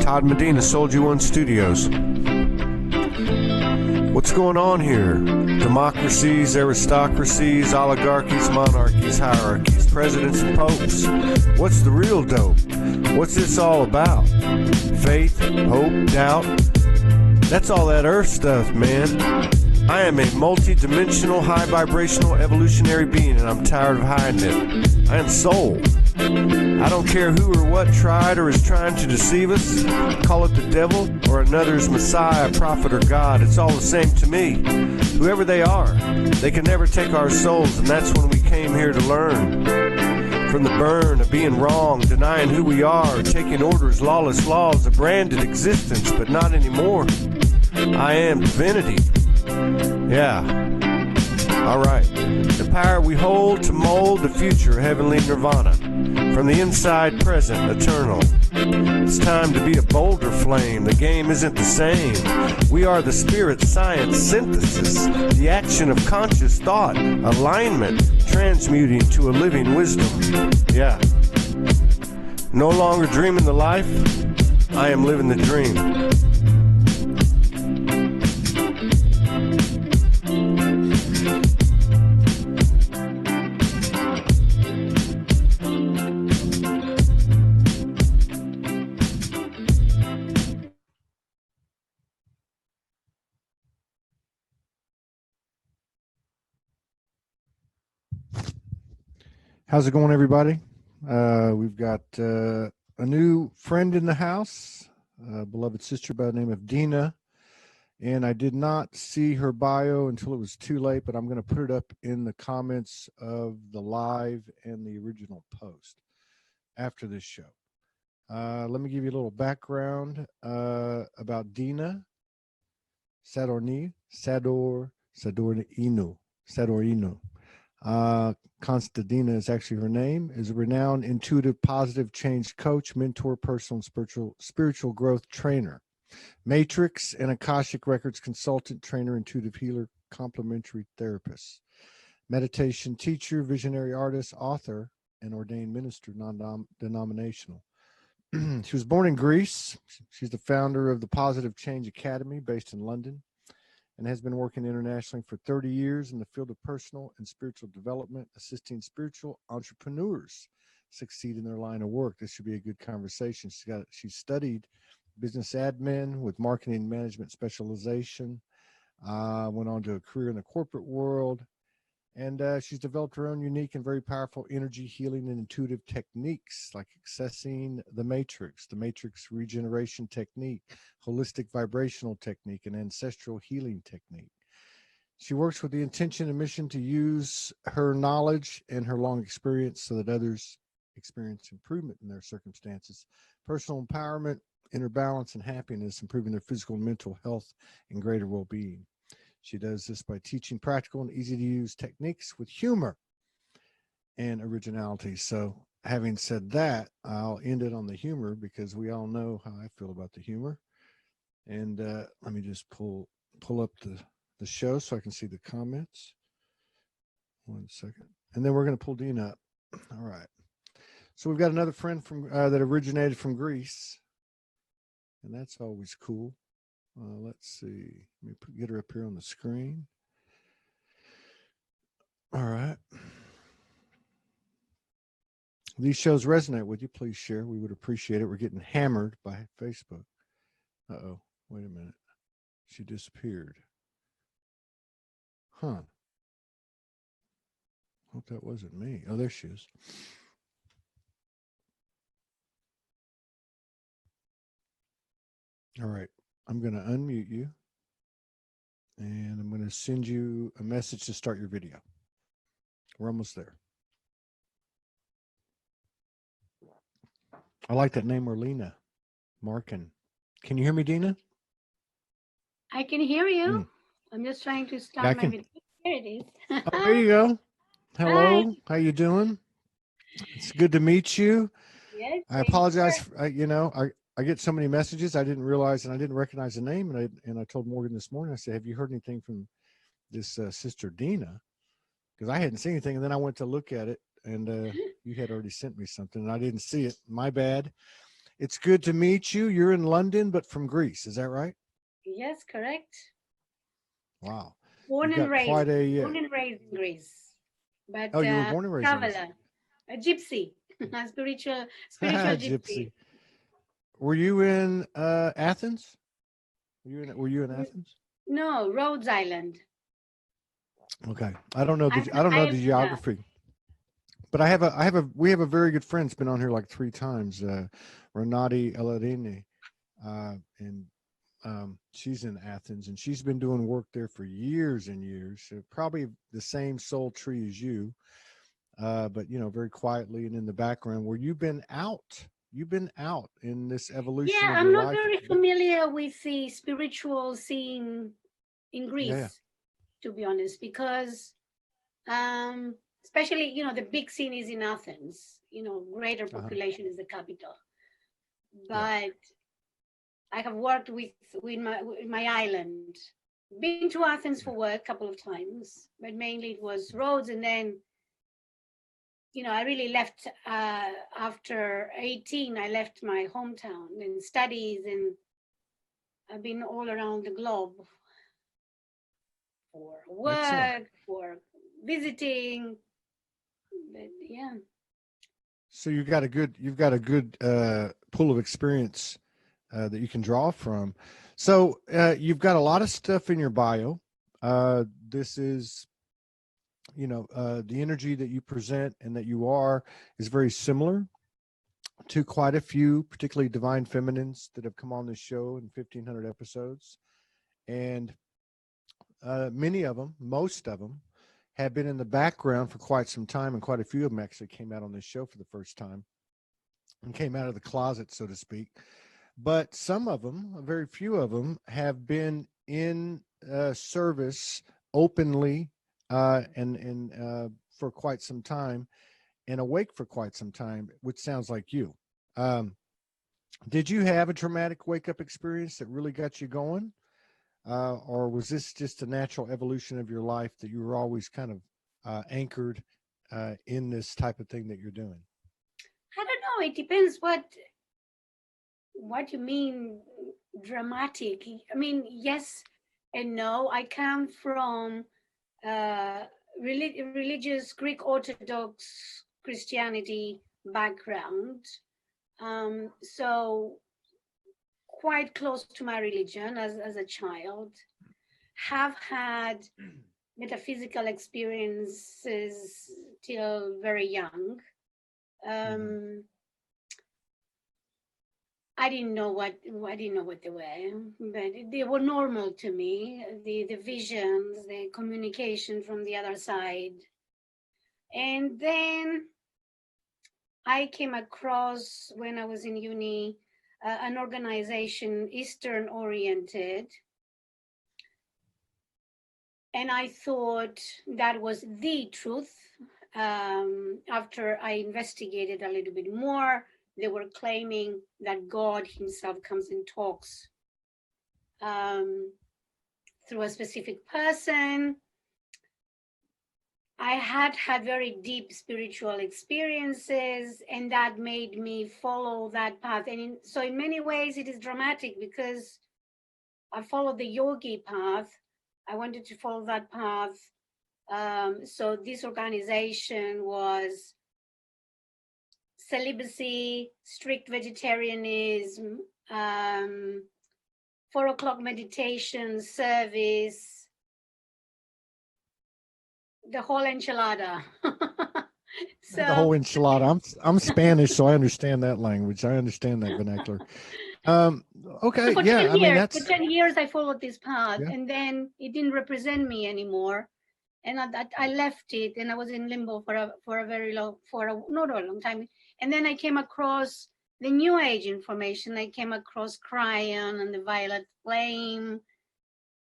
Todd Medina, SoulogyOneStudios. What's going on here? Democracies, aristocracies, oligarchies, monarchies, hierarchies, presidents and popes. What's the real dope? What's this all about? Faith, hope, doubt? That's all that earth stuff, man. I am a multi-dimensional, high-vibrational, evolutionary being, and I'm tired of hiding it. I am soul. I don't care who or what tried or is trying to deceive us. Call it the devil or another's Messiah, prophet, or God. It's all the same to me. Whoever they are, they can never take our souls, and that's when we came here to learn. From the burn of being wrong, denying who we are, taking orders, lawless laws, a branded existence, but not anymore. I am divinity. Yeah. All right. The power we hold to mold the future, heavenly nirvana. From the inside, present, eternal. It's time to be a bolder flame. The game isn't the same. We are the spirit science synthesis, the action of conscious thought, alignment, transmuting to a living wisdom. Yeah. No longer dreaming the life, I am living the dream. How's it going, everybody? We've got a new friend in the house, a beloved sister by the name of Dina, and I did not see her bio until it was too late, but I'm going to put it up in the comments of the live and the original post after this show. Let me give you a little background about Dina. Sadoriniou. Constantine is actually her name, is a renowned intuitive positive change coach, mentor, personal and spiritual growth trainer, matrix and Akashic records consultant, trainer, intuitive healer, complementary therapist, meditation teacher, visionary artist, author, and ordained minister, non-denominational. She was born in Greece. She's the founder of the Positive Change Academy based in London, and has been working internationally for 30 years in the field of personal and spiritual development, assisting spiritual entrepreneurs succeed in their line of work. This should be a good conversation. She studied business admin with marketing management specialization, went on to a career in the corporate world, and she's developed her own unique and very powerful energy healing and intuitive techniques like accessing the matrix regeneration technique, holistic vibrational technique, and ancestral healing technique. She works with the intention and mission to use her knowledge and her long experience so that others experience improvement in their circumstances, personal empowerment, inner balance, and happiness, improving their physical and mental health and greater well-being. She does this by teaching practical and easy-to-use techniques with humor and originality. So having said that, I'll end it on the humor because we all know how I feel about the humor. And let me just pull up the show so I can see the comments. 1 second. And then we're going to pull Dina up. All right. So we've got another friend from that originated from Greece. And that's always cool. Let's see. Let me get her up here on the screen. All right. These shows resonate with you, please share. We would appreciate it. We're getting hammered by Facebook. Uh-oh. Wait a minute. She disappeared. Huh. Hope that wasn't me. Oh, there she is. All right. I'm going to unmute you, and I'm going to send you a message to start your video. We're almost there. I like that name, Orlina Markin. Can you hear me, Dina? I can hear you. I'm just trying to start my video. There it is. Oh, there you go. Hello. Hi. How you doing? It's good to meet you. Yes, I apologize. I get so many messages. I didn't realize, and I didn't recognize the name. And I told Morgan this morning, I said, have you heard anything from this sister Dina? Because I hadn't seen anything. And then I went to look at it, and you had already sent me something, and I didn't see it. My bad. It's good to meet you. You're in London, but from Greece. Is that right? Yes, correct. Wow. Born You've and got raised. quite a. Born and raised in Greece. But Oh, you were born and raised in Greece. traveler, a gypsy, a spiritual gypsy. Gypsy. Were you in Athens? Were you in N- Athens? No, Rhodes Island. Okay. I don't know I'm, I don't know the yeah. geography. But we have a very good friend. It's been on here like 3 times. Renati Elarini. And she's in Athens, and she's been doing work there for years and years. Probably the same soul tree as you, but very quietly and in the background. Where you've been out, in this evolution Yeah, of I'm your not life. very familiar with the spiritual scene in Yeah, Greece, to be honest, because especially, the big scene is in Athens, greater yeah. population is the capital. Yeah. But I have worked with my island. Been to Athens for work a couple of times, but mainly it was Rhodes. And then, I really left after 18. I left my hometown and studies, and I've been all around the globe for Excellent. work, for visiting. But yeah. So you've got a good pool of experience that you can draw from. So you've got a lot of stuff in your bio. This is, the energy that you present and that you are is very similar to quite a few, particularly divine feminines that have come on this show in 1,500 episodes. And many of them, most of them, have been in the background for quite some time, and quite a few of them actually came out on this show for the first time and came out of the closet, so to speak. But some of them, a very few of them, have been in service openly and for quite some time, and awake for quite some time, which sounds like you. Um, did you have a traumatic wake up experience that really got you going? Or was this just a natural evolution of your life that you were always kind of anchored in this type of thing that you're doing? I don't know. It depends what you mean dramatic. I mean, yes and no. I come from uh, religious Greek Orthodox Christianity background, so quite close to my religion as a child. Have had metaphysical experiences till very young. Mm-hmm. I didn't know what they were, but they were normal to me. The visions, the communication from the other side, and then I came across when I was in uni an organization Eastern oriented, and I thought that was the truth. After I investigated a little bit more, they were claiming that God Himself comes and talks through a specific person. I had very deep spiritual experiences, and that made me follow that path. And so in many ways, it is dramatic because I followed the yogi path. I wanted to follow that path. So this organization was celibacy, strict vegetarianism, 4 o'clock meditation service, the whole enchilada. The whole So enchilada. I'm Spanish, so I understand that language. I understand that vernacular. so Okay, for yeah. 10 I mean, years, that's I followed this path, yeah. and then it didn't represent me anymore. And I left it, and I was in limbo for a very long, not a long time. And then I came across the New Age information. I came across Cryon and the Violet Flame,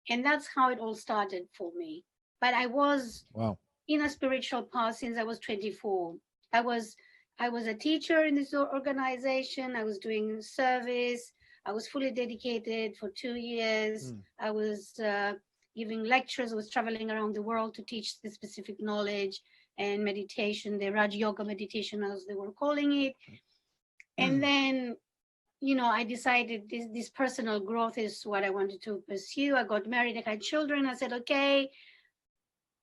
and that's how it all started for me. But I was Wow. in a spiritual path since I was 24. I was I was a teacher in this organization. I was doing service. I was fully dedicated for 2 years. Mm. I was giving lectures. I was traveling around the world to teach the specific knowledge and meditation, the Raj Yoga meditation, as they were calling it. And then I decided this personal growth is what I wanted to pursue. I got married, I had children. I said, okay,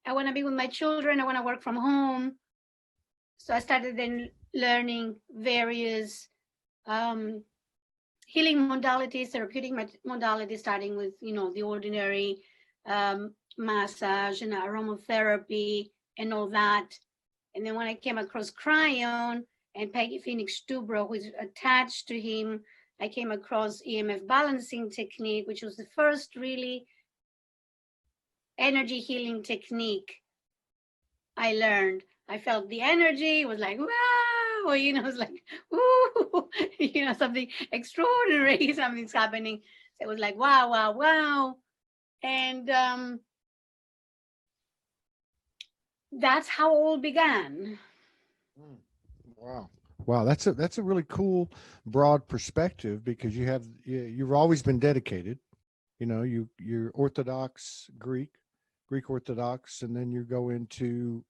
I want to be with my children. I want to work from home. So I started then learning various um, healing modalities, therapeutic modalities, starting with, the ordinary massage and aromatherapy and all that. And then when I came across Cryon and Peggy Phoenix Dubrow, who is attached to him, I came across EMF balancing technique, which was the first really energy healing technique I learned. I felt the energy. It was like, wow, it was like, ooh, something extraordinary, something's happening. So it was like, wow, wow, wow. And that's how all began. Wow. Wow, that's a really cool broad perspective, because you've always been dedicated. You're Orthodox Greek Orthodox, and then you go into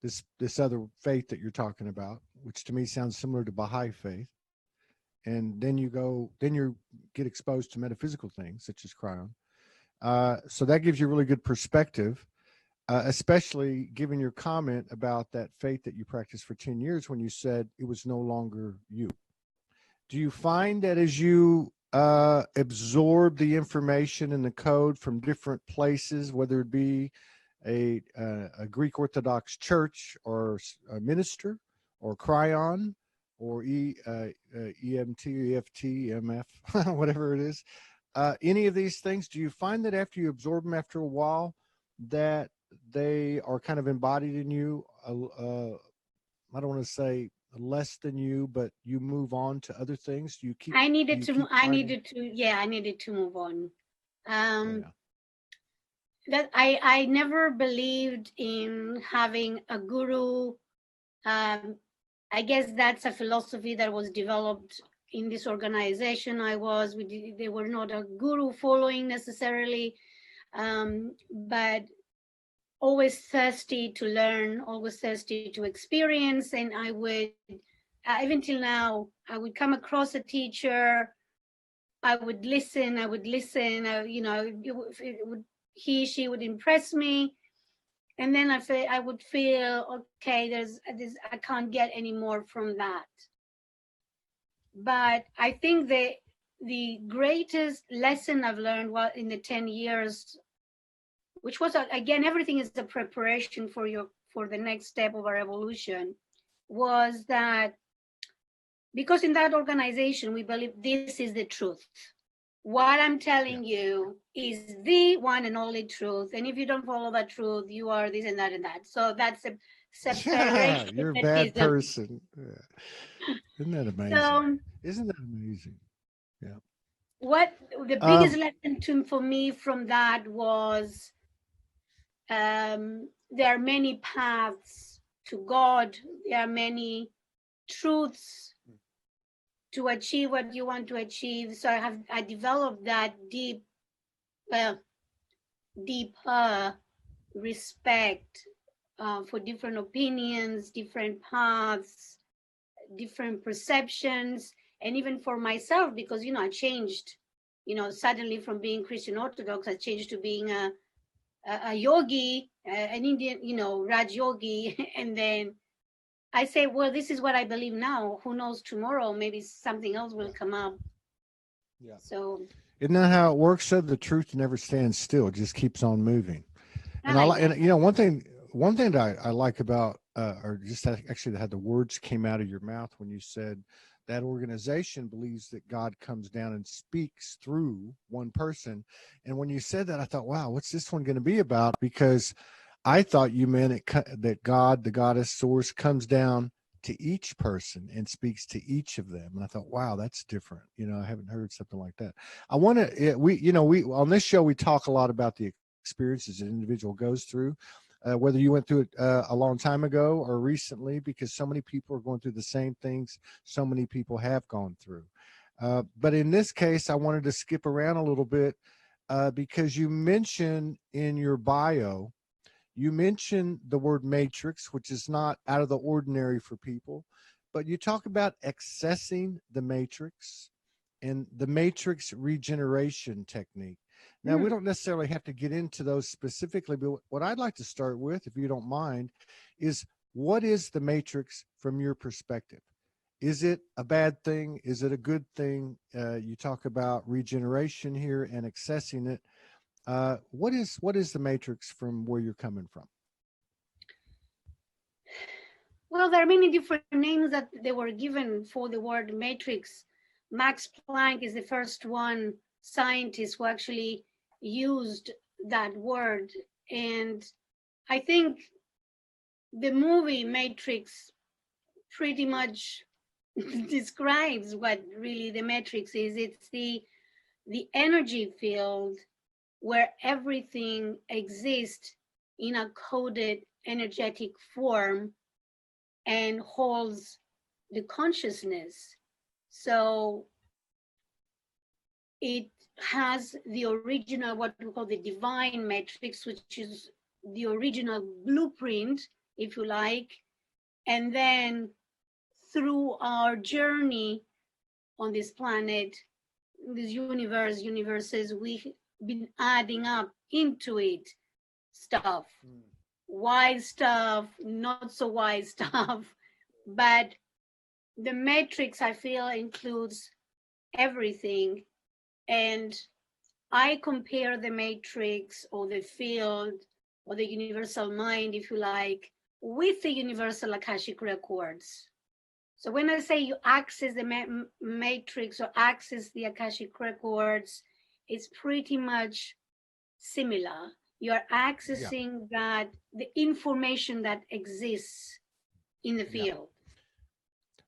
this other faith that you're talking about, which to me sounds similar to Baha'i faith. And then you get exposed to metaphysical things such as cryon. So that gives you a really good perspective, especially given your comment about that faith that you practiced for 10 years when you said it was no longer you. Do you find that as you absorb the information and the code from different places, whether it be a Greek Orthodox church or a minister or cryon or EMT, EFT, EMF, whatever it is, any of these things, do you find that after you absorb them after a while, that they are kind of embodied in you? I don't want to say less than you, but you move on to other things. Do you keep? I Do needed you to. keep I finding? needed to. Yeah, I needed to move on. Um, Yeah. that I never believed in having a guru. Um, I guess that's a philosophy that was developed in this organization I was. They were not a guru following necessarily, but always thirsty to learn, always thirsty to experience. And I would, even till now, I would come across a teacher. I would listen. I would listen. She would impress me, and then I would feel okay. There's I can't get any more from that. But I think the greatest lesson I've learned while in the 10 years, which was again, everything is the preparation for the next step of our evolution, was that because in that organization we believe this is the truth. What I'm Yeah. telling you is the one and only truth. And if you don't follow that truth, you are this and that and that. So that's a Yeah, you're a bad separatism. person. Yeah. Isn't that amazing? So Isn't that amazing? Yeah. what the biggest Um, lesson for me from that was, there are many paths to God. There are many truths to achieve what you want to achieve. So I developed that deeper respect for different opinions, different paths, different perceptions, and even for myself, because I changed. Suddenly from being Christian Orthodox, I changed to being a yogi, an Indian, Raj yogi, and then I say, well, this is what I believe now. Who knows tomorrow? Maybe something else will yeah. come up. Yeah. So Isn't that how it works? So the truth never stands still; it just keeps on moving. And I like, yeah. and one thing that I like about, or just actually had the words came out of your mouth when you said that organization believes that God comes down and speaks through one person. And when you said that, I thought, wow, what's this one going to be about? Because I thought you meant that God, the goddess source, comes down to each person and speaks to each of them. And I thought, wow, that's different. I haven't heard something like that. I want to, we on this show, we talk a lot about the experiences an individual goes through, whether you went through it a long time ago or recently, because so many people are going through the same things so many people have gone through. But in this case, I wanted to skip around a little bit, because you mentioned in your bio, you mentioned the word matrix, which is not out of the ordinary for people, but you talk about accessing the matrix. and the matrix regeneration technique. Now, we don't necessarily have to get into those specifically, but what I'd like to start with, if you don't mind, is what is the matrix from your perspective? Is it a bad thing? Is it a good thing? You talk about regeneration here and accessing it. What is the matrix from where you're coming from? Well, there are many different names that they were given for the word matrix. Max Planck is the first one scientist who actually used that word. And I think the movie Matrix pretty much describes what really the matrix is. It's the energy field where everything exists in a coded energetic form and holds the consciousness. So it has the original, what we call the divine matrix, which is the original blueprint, if you like. And then through our journey on this planet, this universes, we've been adding up into it stuff, wise stuff, not so wise stuff. But the matrix, I feel, includes everything. And I compare the matrix or the field or the universal mind, if you like, with the universal Akashic records. So when I say you access the matrix or access the Akashic records, it's pretty much similar. You're accessing that, the information that exists in the field.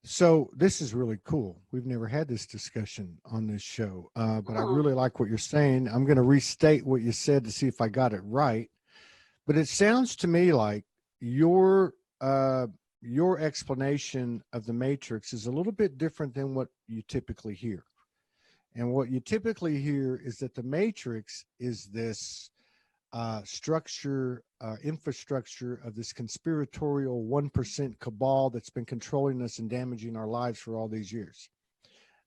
So this is really cool. We've never had this discussion on this show, but I really like what you're saying. I'm going to restate what you said to see if I got it right. But it sounds to me like your explanation of the matrix is a little bit different than what you typically hear. And what you typically hear is that the matrix is this infrastructure of this conspiratorial 1% cabal that's been controlling us and damaging our lives for all these years.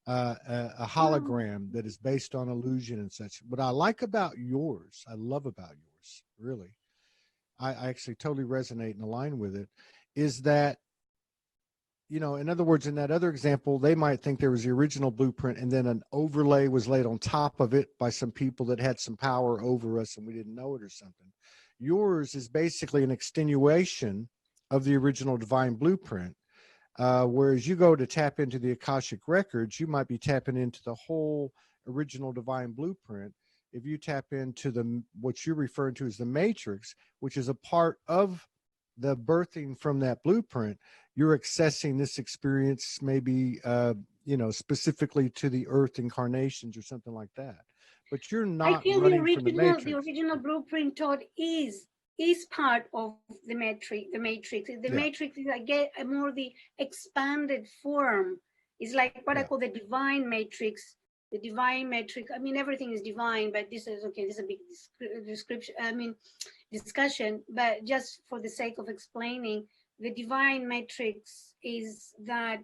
A hologram that is based on illusion and such. What I like about yours, I love about yours, really, I actually totally resonate and align with it, is that, you know, in other words, in that other example, they might think there was the original blueprint and then an overlay was laid on top of it by some people that had some power over us and we didn't know it or something. Yours is basically an extenuation of the original divine blueprint. Whereas you go to tap into the Akashic records, you might be tapping into the whole original divine blueprint. If you tap into what you're referring to as the matrix, which is a part of the birthing from that blueprint, you're accessing this experience maybe specifically to the earth incarnations or something like that, but you're not I feel running from the matrix. The original blueprint thought is part of the matrix. The matrix is a more the expanded form. It's like what I call the divine matrix. The divine matrix, I mean, everything is divine, but this is this is a big description, discussion, but just for the sake of explaining, the divine matrix is that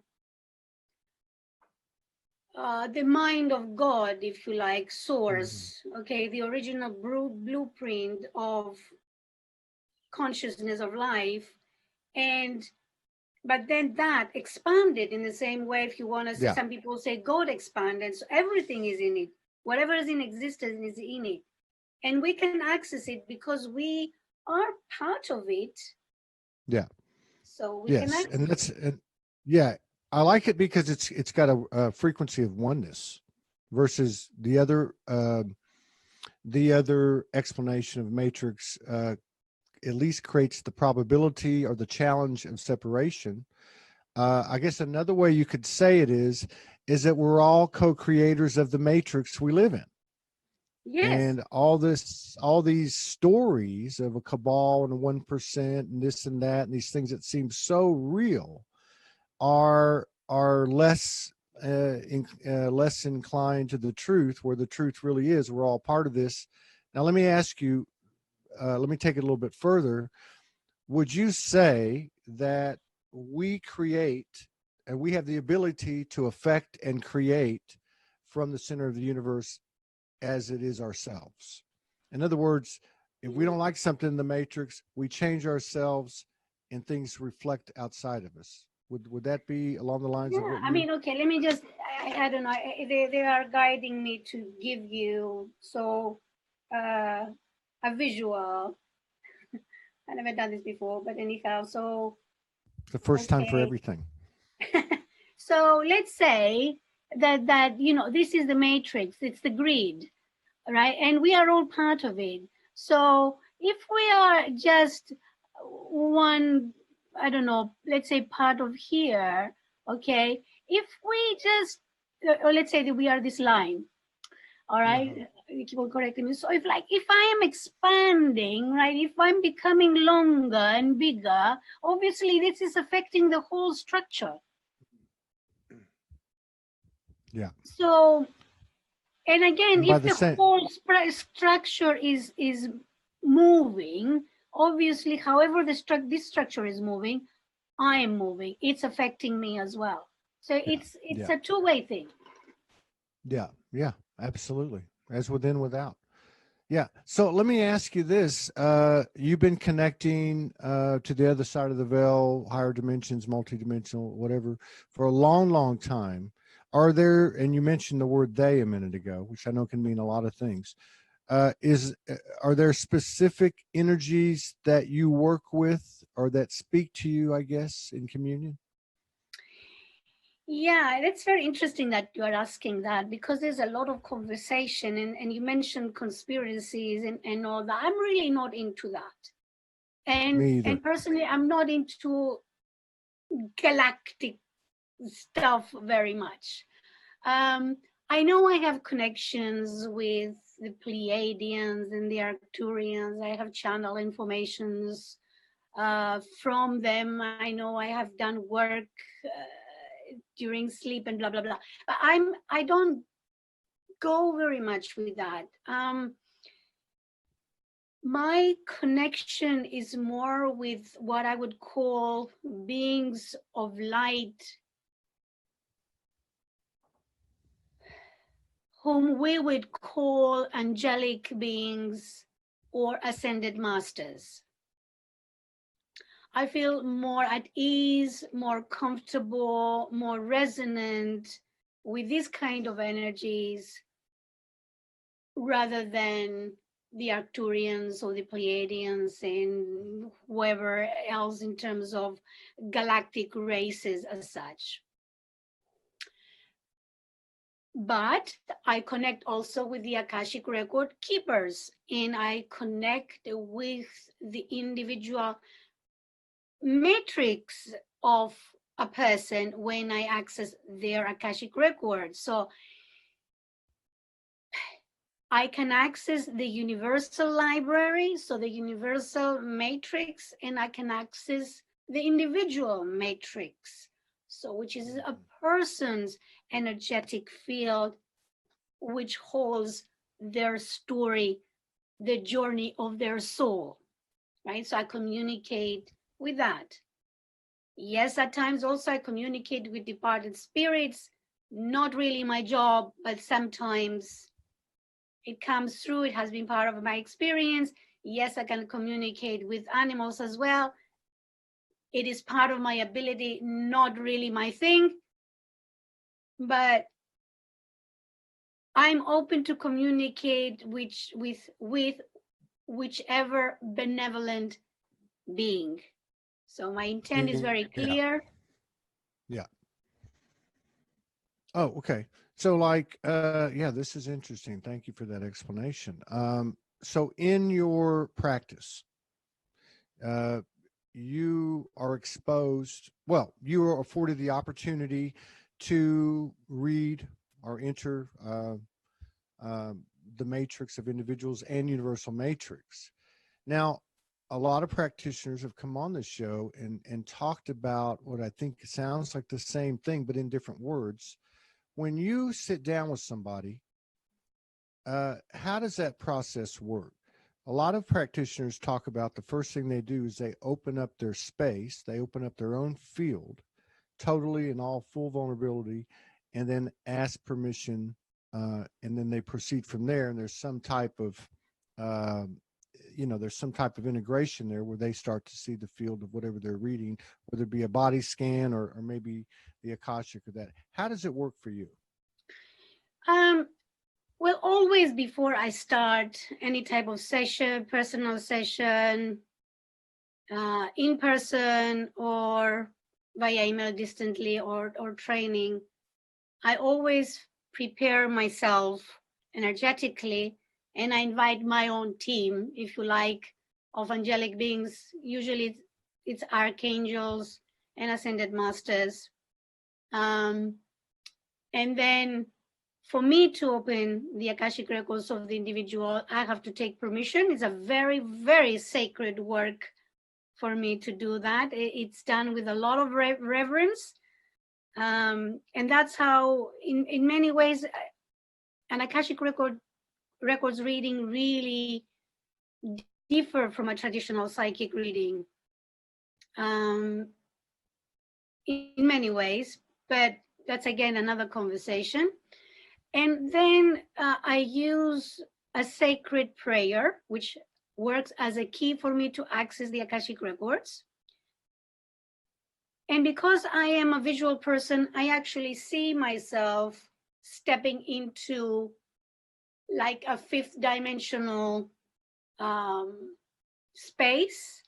the mind of God, if you like, source, the original blueprint of consciousness of life. But then that expanded in the same way, if you want to say, some people say God expanded, so everything is in it. Whatever is in existence is in it. And we can access it because we are part of it. Yeah. So we can access it. I like it because it's got a frequency of oneness versus the other explanation of matrix at least creates the probability or the challenge of separation. I guess another way you could say it is that we're all co-creators of the matrix we live in. Yes. And all these stories of a cabal and a 1% and this and that and these things that seem so real are less less inclined to the truth, where the truth really is we're all part of this. Now let me ask you, let me take it a little bit further. Would you say that we create and we have the ability to affect and create from the center of the universe as it is ourselves. In other words, if we don't like something in the matrix, we change ourselves and things reflect outside of us. Would that be along the lines of Yeah, what I you? mean, okay, let me just, I don't know, they are guiding me to give you uh, a visual. I never done this before, but anyhow, so, The first time for okay. everything. So let's say that, this is the matrix, it's the grid, right? And we are all part of it. So if we are just one, I don't know, let's say part of here, okay, if we just, or let's say that we are this line, all right, Uh-huh. you keep on correcting me. So if I am expanding, right, if I'm becoming longer and bigger, obviously this is affecting the whole structure. Yeah. So, and again, And by if the the same, whole structure is moving, obviously, however this structure is moving, I am moving. It's affecting me as well. So yeah, it's yeah, a two-way thing. yeah, yeah, absolutely. As within, without. Yeah. So let me ask you this. You've been connecting to the other side of the veil, higher dimensions, multidimensional, whatever, for a long, long time. Are there, and you mentioned the word they a minute ago, which I know can mean a lot of things. Are there specific energies that you work with or that speak to you, I guess, in communion? Yeah, that's very interesting that you are asking that, because there's a lot of conversation, and you mentioned conspiracies and all that. I'm really not into that. Me And either. personally, I'm not into galactic stuff very much. Um, I know I have connections with the Pleiadians and the Arcturians. I have channel informations from them. I know I have done work during sleep and blah blah blah. But I don't go very much with that. My connection is more with what I would call beings of light, whom we would call angelic beings or ascended masters. I feel more at ease, more comfortable, more resonant with these kind of energies rather than the Arcturians or the Pleiadians and whoever else in terms of galactic races as such. But I connect also with the Akashic record keepers, and I connect with the individual matrix of a person when I access their Akashic record. So I can access the universal library, so the universal matrix, and I can access the individual matrix, so which is a person's energetic field, which holds their story, the journey of their soul, right? So I communicate with that. Yes, at times also I communicate with departed spirits, not really my job, but sometimes it comes through. It has been part of my experience. Yes, I can communicate with animals as well. It is part of my ability, not really my thing, but I'm open to communicate with whichever benevolent being. So my intent is very Yeah. clear. Yeah. Oh, okay. So like, yeah, this is interesting. Thank you for that explanation. So in your practice, uh, you are exposed, well, you are afforded the opportunity to read or enter um, the matrix of individuals and universal matrix. Now, a lot of practitioners have come on this show and talked about what I think sounds like the same thing, but in different words. When you sit down with somebody, how does that process work? A lot of practitioners talk about the first thing they do is they open up their space, they open up their own field, totally and all full vulnerability, and then ask permission and then they proceed from there. And there's some type of, uh, there's some type of integration there where they start to see the field of whatever they're reading, whether it be a body scan or maybe the Akashic or that. How does it work for you? Well, always before I start any type of session, personal session, in person or via email distantly or training, I always prepare myself energetically, and I invite my own team, if you like, of angelic beings. Usually it's archangels and ascended masters. And then for me to open the Akashic records of the individual, I have to take permission. It's a very, very sacred work for me to do that. It's done with a lot of reverence. And that's how, in many ways, an Akashic records reading really differ from a traditional psychic reading in many ways, but that's again another conversation. And then I use a sacred prayer, which works as a key for me to access the Akashic records. And because I am a visual person, I actually see myself stepping into like a fifth dimensional space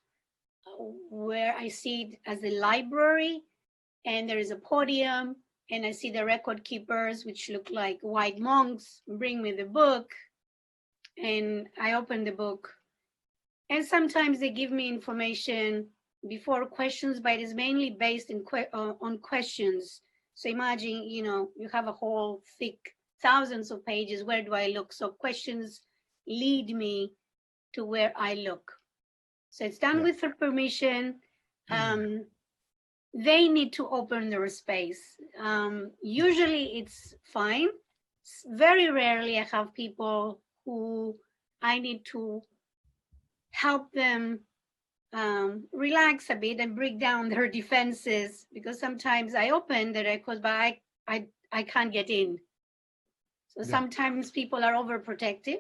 where I see it as a library, and there is a podium, and I see the record keepers, which look like white monks, bring me the book, and I open the book. And sometimes they give me information before questions, but it is mainly based on questions. So imagine, you have a whole thick thousands of pages. Where do I look? So questions lead me to where I look. So it's done with her permission. They need to open their space. Usually it's fine. Very rarely I have people who I need to help them relax a bit and break down their defenses, because sometimes I open the records, but I can't get in. So sometimes people are overprotective.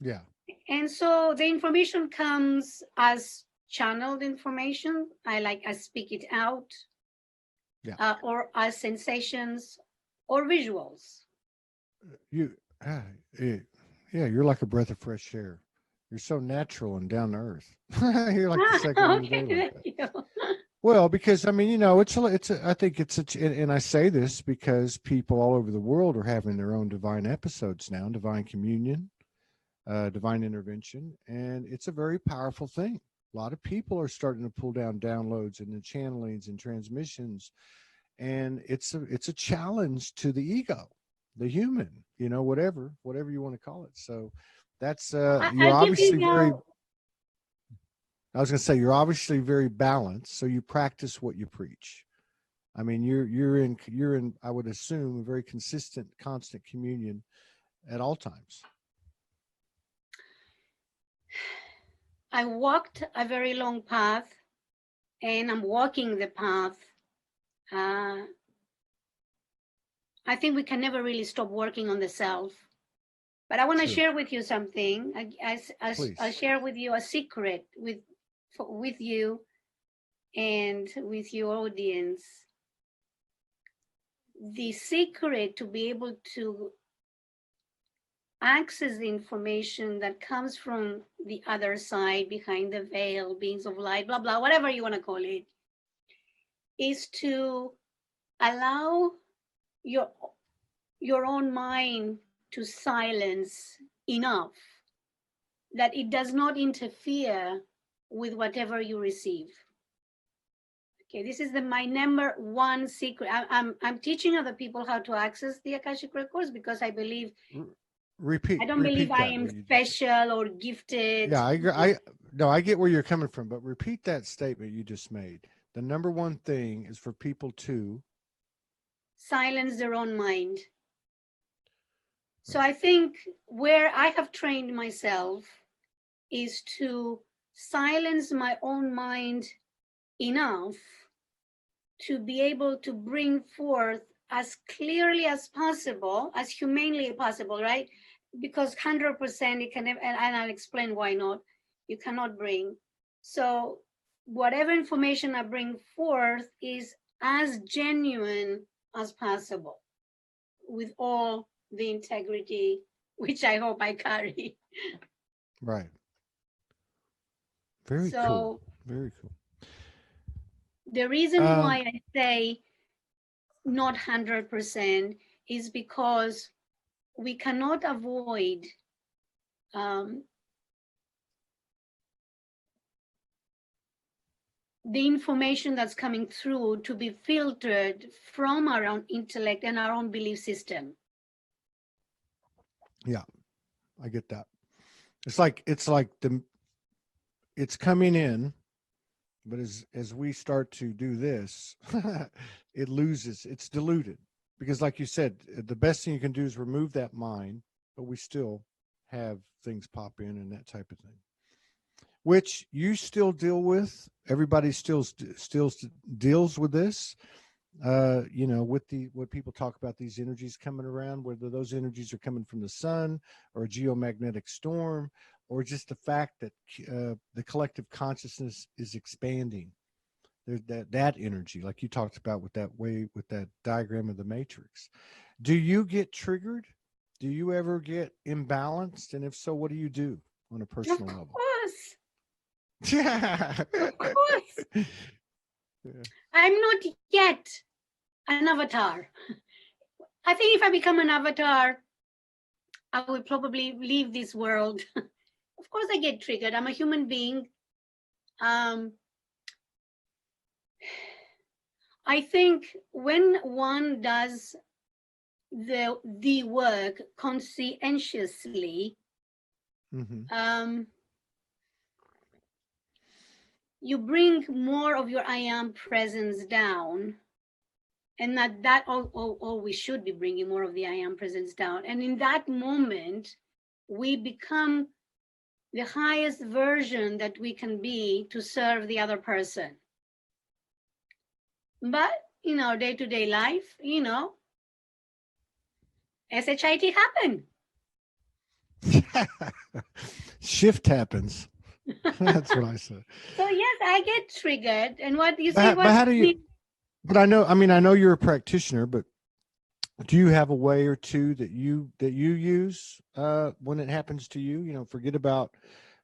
Yeah. And so the information comes as channeled information. I speak it out, or as sensations or visuals. You're like a breath of fresh air. You're so natural and down to earth. You're like the second one today. Like that. Well, because I mean, I think and I say this because people all over the world are having their own divine episodes now, divine communion, divine intervention, and it's a very powerful thing. A lot of people are starting to pull down downloads and the channelings and transmissions, and it's a challenge to the ego, the human, whatever you want to call it. So that's you're obviously very. I was going to say you're obviously very balanced, so you practice what you preach. I mean, you're in I would assume a very consistent, constant communion at all times. I walked a very long path, and I'm walking the path. I think we can never really stop working on the self. But I want to share with you something. I'll share with you a secret with you and with your audience. The secret to be able to access the information that comes from the other side, behind the veil, beings of light, blah, blah, whatever you want to call it, is to allow your own mind to silence enough that it does not interfere with whatever you receive. Okay, this is my number one secret. I'm teaching other people how to access the Akashic records because I believe. I don't believe I am special or gifted. Yeah, I agree. I get where you're coming from, but repeat that statement you just made. The number one thing is for people to silence their own mind. So I think where I have trained myself is to silence my own mind enough to be able to bring forth as clearly as possible, as humanely possible, right? Because 100% it can, and I'll explain why not. You cannot bring. So whatever information I bring forth is as genuine as possible, with all the integrity, which I hope I carry. Right. Very cool. So Very cool. the reason why I say not 100% is because we cannot avoid the information that's coming through to be filtered from our own intellect and our own belief system. Yeah, I get that. It's like it's coming in, but as we start to do this, it loses, it's diluted. Because like you said, the best thing you can do is remove that mind, but we still have things pop in and that type of thing, which you still deal with. Everybody still deals with this. You know, with what people talk about, these energies coming around, whether those energies are coming from the sun or a geomagnetic storm, or just the fact that the collective consciousness is expanding. There's that energy, like you talked about with that diagram of the matrix. Do you get triggered? Do you ever get imbalanced? And if so, what do you do on a personal Of level? course. Yeah. Of course. Yeah. I'm not yet an avatar. I think if I become an avatar, I will probably leave this world. Of course I get triggered. I'm a human being. I think when one does the work conscientiously, Mm-hmm. you bring more of your I am presence down, and that all we should be bringing more of the I am presence down. And in that moment, we become the highest version that we can be to serve the other person. But in our day-to-day life, you know, SHIT happen. Shift happens. That's what I said. So yes, I get triggered. And what you see, But how do you? But I know. I mean, I know you're a practitioner, but do you have a way or two that you use when it happens to you? You know, forget about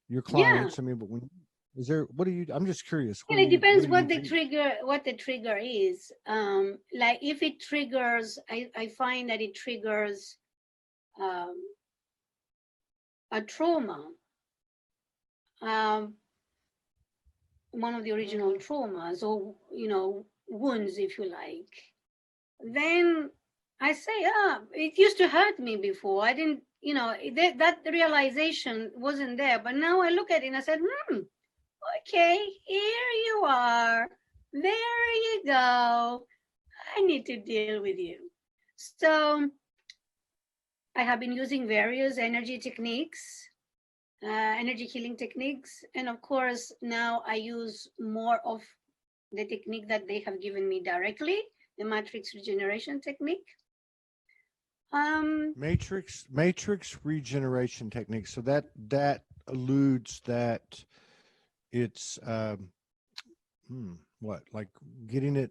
your clients. I mean, but when is there? What do you? I'm just curious. Well, it depends what the trigger is. Like if it triggers, I find that it triggers a trauma, one of the original traumas, or you know, wounds, if you like. Then I say, it used to hurt me before. I didn't, you know, that realization wasn't there. But now I look at it and I said, okay, here you are. There you go. I need to deal with you. So I have been using various energy techniques, energy healing techniques. And of course, now I use more of the technique that they have given me directly, the matrix regeneration technique. Matrix regeneration technique. So that alludes that it's what, like getting it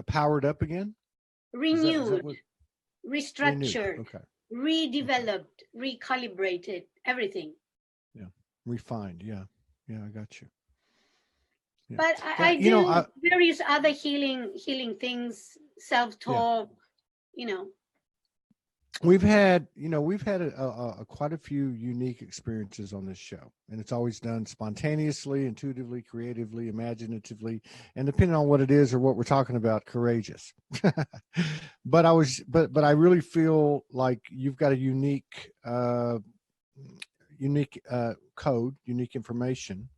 powered up again, Renewed, what, restructured, okay, redeveloped, recalibrated, everything. Yeah, refined. Yeah, I got you. Yeah. But I do various other healing things, self-talk, you know. We've had quite a few unique experiences on this show, and it's always done spontaneously, intuitively, creatively, imaginatively, and depending on what it is or what we're talking about, courageous. But I really feel like you've got a unique code, unique information,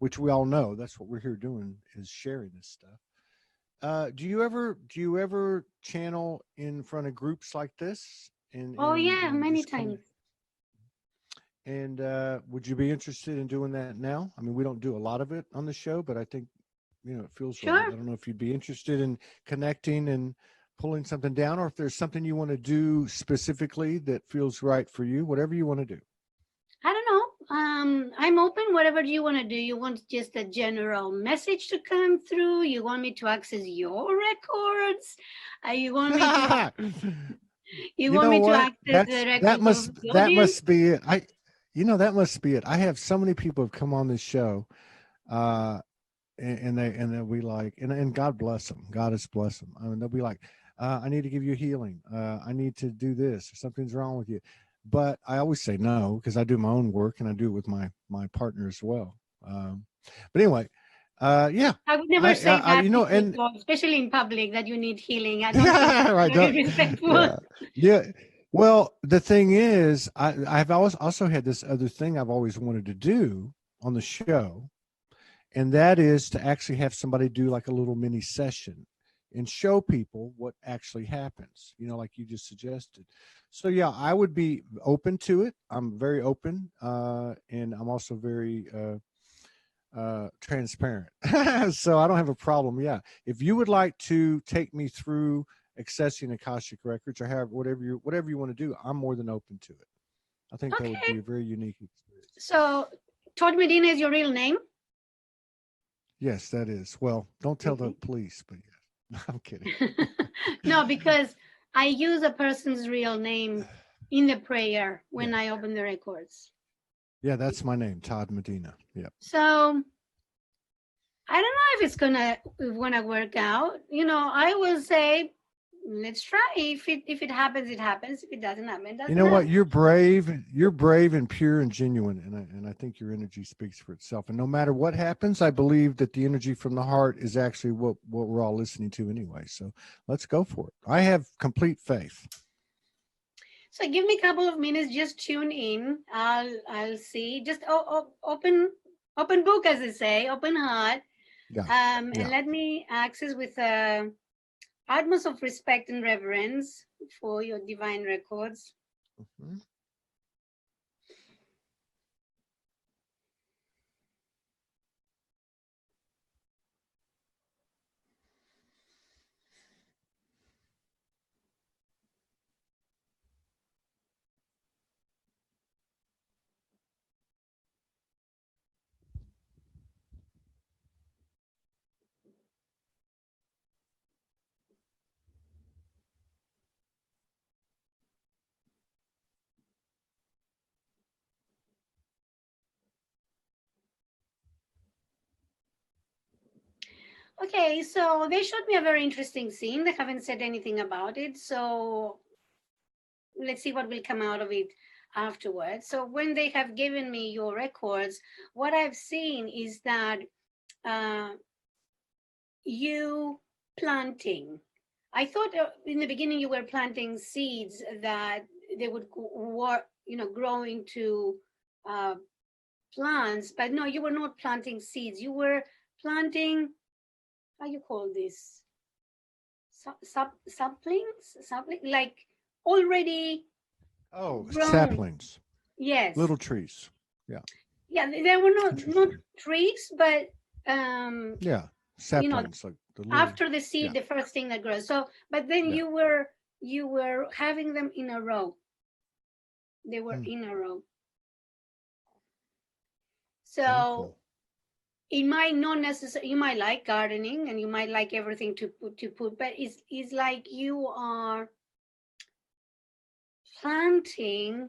which we all know. That's what we're here doing, is sharing this stuff. Do you ever channel in front of groups like this? Many times. And would you be interested in doing that now? I mean, we don't do a lot of it on the show, but I think, it feels right. I don't know if you'd be interested in connecting and pulling something down, or if there's something you want to do specifically that feels right for you, whatever you want to do. I don't know. I'm open. Whatever you want to do. You want just a general message to come through? You want me to access your records? You want me to? You want know me to what? access the That records must of the that audience? must be it. That must be it. I have so many people have come on this show, and they'll be like, and God bless them. God has blessed them. I mean, they'll be like, I need to give you healing. I need to do this. Something's wrong with you. But I always say no, because I do my own work and I do it with my partner as well. But anyway, yeah. I would never say that to And people, especially in public, that you need healing. I don't think yeah, right. it's very respectful. Yeah, yeah. Well, the thing is, I've always also had this other thing I've always wanted to do on the show, and that is to actually have somebody do like a little mini session and show people what actually happens, like you just suggested. So yeah, I would be open to it. I'm very open, and I'm also very transparent. So I don't have a problem. Yeah, if you would like to take me through accessing Akashic records or whatever you want to do, I'm more than open to it. I think that would be a very unique experience. So, Todd Medina is your real name? Yes, that is. Well, don't tell the police, but yeah, I'm kidding. No, because I use a person's real name in the prayer when I open the records. Yeah, that's my name, Todd Medina. Yeah. So I don't know if it's gonna work out. I will say, let's try. If it happens, it happens. If it doesn't happen, it doesn't. You know what? You're brave and pure and genuine, and I think your energy speaks for itself. And no matter what happens, I believe that the energy from the heart is actually what we're all listening to anyway. So let's go for it. I have complete faith. So give me a couple of minutes. Just tune in. I'll see. Just open book, as they say, open heart. Yeah. And let me access with utmost of respect and reverence for your divine records. Mm-hmm. Okay, so they showed me a very interesting scene. They haven't said anything about it. So let's see what will come out of it afterwards. So when they have given me your records, what I've seen is that you planting. I thought in the beginning you were planting seeds that they would grow into plants, but no, you were not planting seeds. You were planting, how you call this? Saplings, like already. Oh, grown. saplings. Yes. Little trees. Yeah. Yeah, they were not trees, but yeah, saplings, like the little, after the seed, the first thing that grows. So, but then you were having them in a row. They were in a row. So it might not necessarily, you might like gardening and you might like everything to put, but it's like you are planting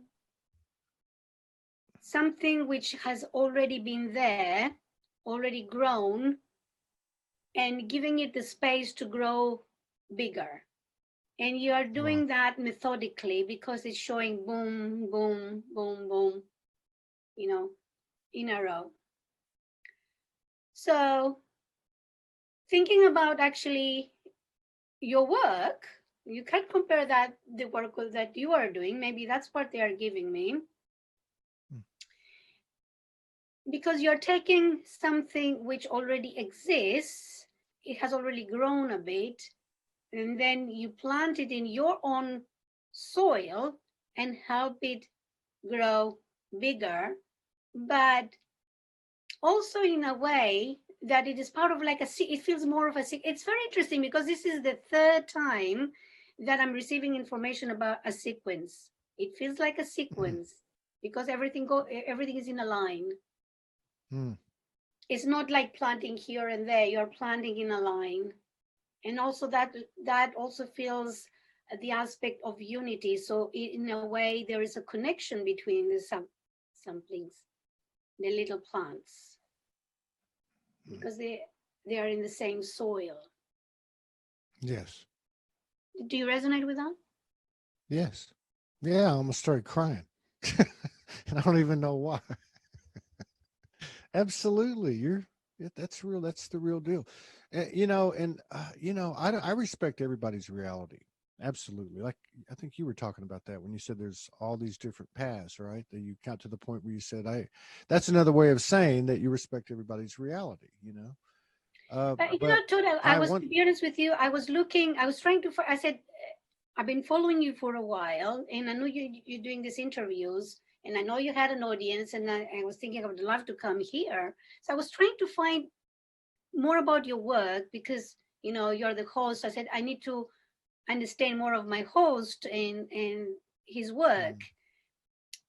something which has already been there, already grown, and giving it the space to grow bigger. And you are doing that methodically because it's showing boom, boom, boom, boom, in a row. So thinking about actually your work, you can compare that, the work that you are doing. Maybe that's what they are giving me. Because you're taking something which already exists, it has already grown a bit, and then you plant it in your own soil and help it grow bigger. But also in a way, that it is part of like it feels more of a, it's very interesting because this is the third time that I'm receiving information about a sequence. It feels like a sequence because everything is in a line. Mm. It's not like planting here and there, you're planting in a line. And also that also feels the aspect of unity. So in a way, there is a connection between the samplings, the little plants, because they are in the same soil. Yes. Do you resonate with that? Yes. Yeah, I almost started crying. And I don't even know why. Absolutely. That's real. That's the real deal. I respect everybody's reality. Absolutely. Like, I think you were talking about that when you said there's all these different paths, right? That you got to the point where you said, that's another way of saying that you respect everybody's reality, but Total, I to want, be honest with you, I was looking, I was trying to, I said, I've been following you for a while, and I know you're doing these interviews, and I know you had an audience, and I was thinking I would love to come here. So I was trying to find more about your work because, you're the host. I said, I need to understand more of my host and his work. mm,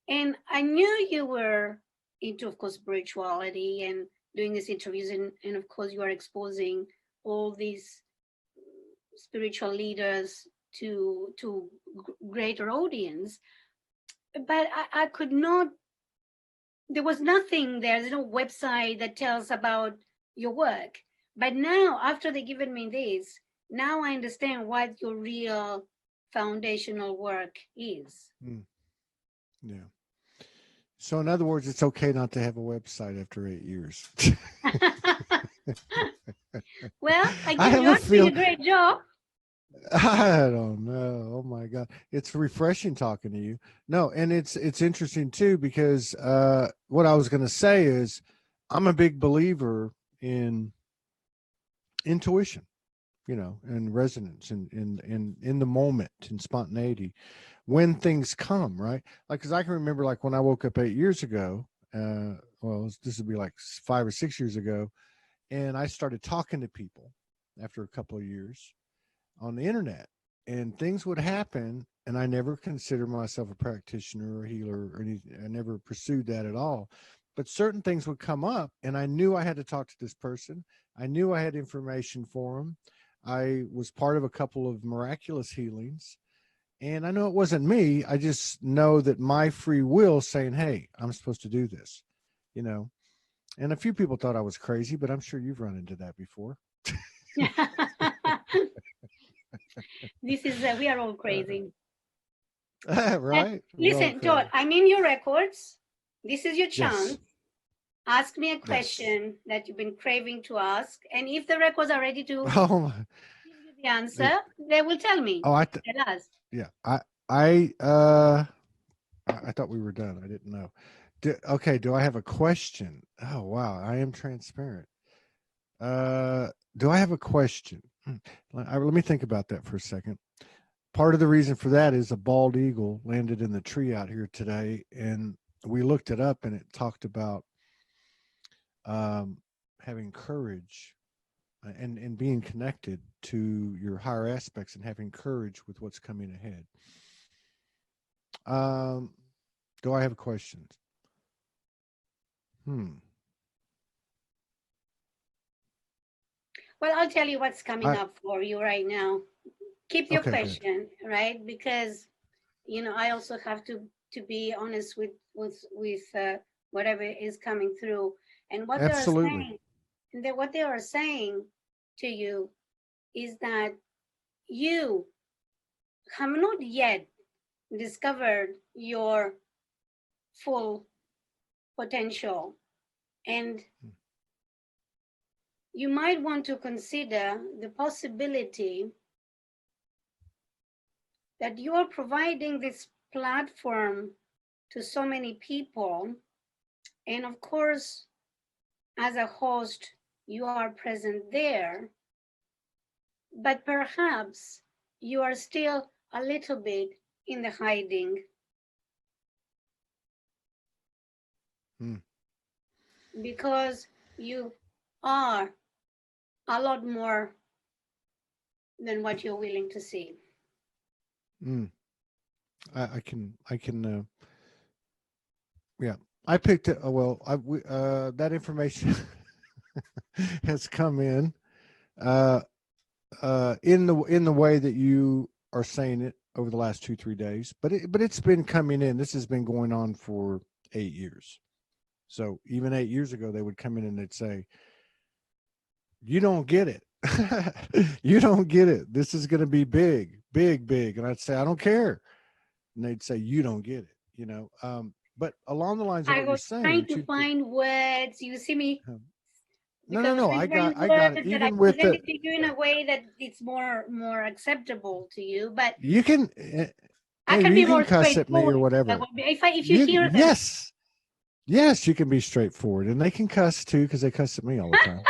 And I knew you were into, of course, spirituality and doing these interviews, and of course, you are exposing all these spiritual leaders to greater audience. But I could not. There was nothing there. There's no website that tells about your work. But now, after they given me this, now I understand what your real foundational work is. mm, yeah. So, in other words, it's okay not to have a website after 8 years. Well, I I guess have you're a doing a feeling. great job. I don't know. Oh my God. It's refreshing talking to you. No, and it's interesting too because what I was gonna say is I'm a big believer in intuition, and resonance in the moment and spontaneity when things come, right? Like, because I can remember like when I woke up 8 years ago, this would be like 5 or 6 years ago, and I started talking to people after a couple of years on the internet, and things would happen, and I never considered myself a practitioner or healer or anything. I never pursued that at all, but certain things would come up, and I knew I had to talk to this person. I knew I had information for them. I was part of a couple of miraculous healings, and I know it wasn't me. I just know that my free will saying, hey, I'm supposed to do this, you know and a few people thought I was crazy, but I'm sure you've run into that before. This is, we are all crazy. Right, we're all Listen, Todd, crazy. I'm in your records. This is your chance. Yes. Ask me a Yes. question that you've been craving to ask. And if the records are ready to Oh my. give you the answer, they will tell me. Oh, Tell us. yeah. I thought we were done. I didn't know. Okay. Do I have a question? Oh, wow. I am transparent. Do I have a question? Let me think about that for a second. Part of the reason for that is a bald eagle landed in the tree out here today, and we looked it up, and it talked about um, having courage and being connected to your higher aspects and having courage with what's coming ahead. Um, do I have questions? Hmm. Well, I'll tell you what's coming I up for you right now. Keep your Okay, good. question, right? Because I also have to be honest with whatever is coming through, and what they are Absolutely. saying. And what they are saying to you is that you have not yet discovered your full potential, and you might want to consider the possibility that you are providing this platform to so many people. And of course, as a host, you are present there, but perhaps you are still a little bit in the hiding Hmm. because you are a lot more than what you're willing to see. Mm. I can, yeah. I picked it. That information has come in in the way that you are saying it over the last 2-3 days, but it's been coming in. This has been going on for 8 years. So even 8 years ago, they would come in and they'd say, "You don't get it. You don't get it. This is going to be big, big, big." And I'd say, "I don't care." And they'd say, "You don't get it." But along the lines of I what you're was trying saying, to find words. You see me, no, no, because I was no. trying to find I got it. words that I Even with present the, it to you in a way that it's more acceptable to you. But you can, I can Andrew, be you can more cuss at me straightforward. or whatever. If you hear Yes, yes, you can be straightforward, and they can cuss too because they cuss at me all the time.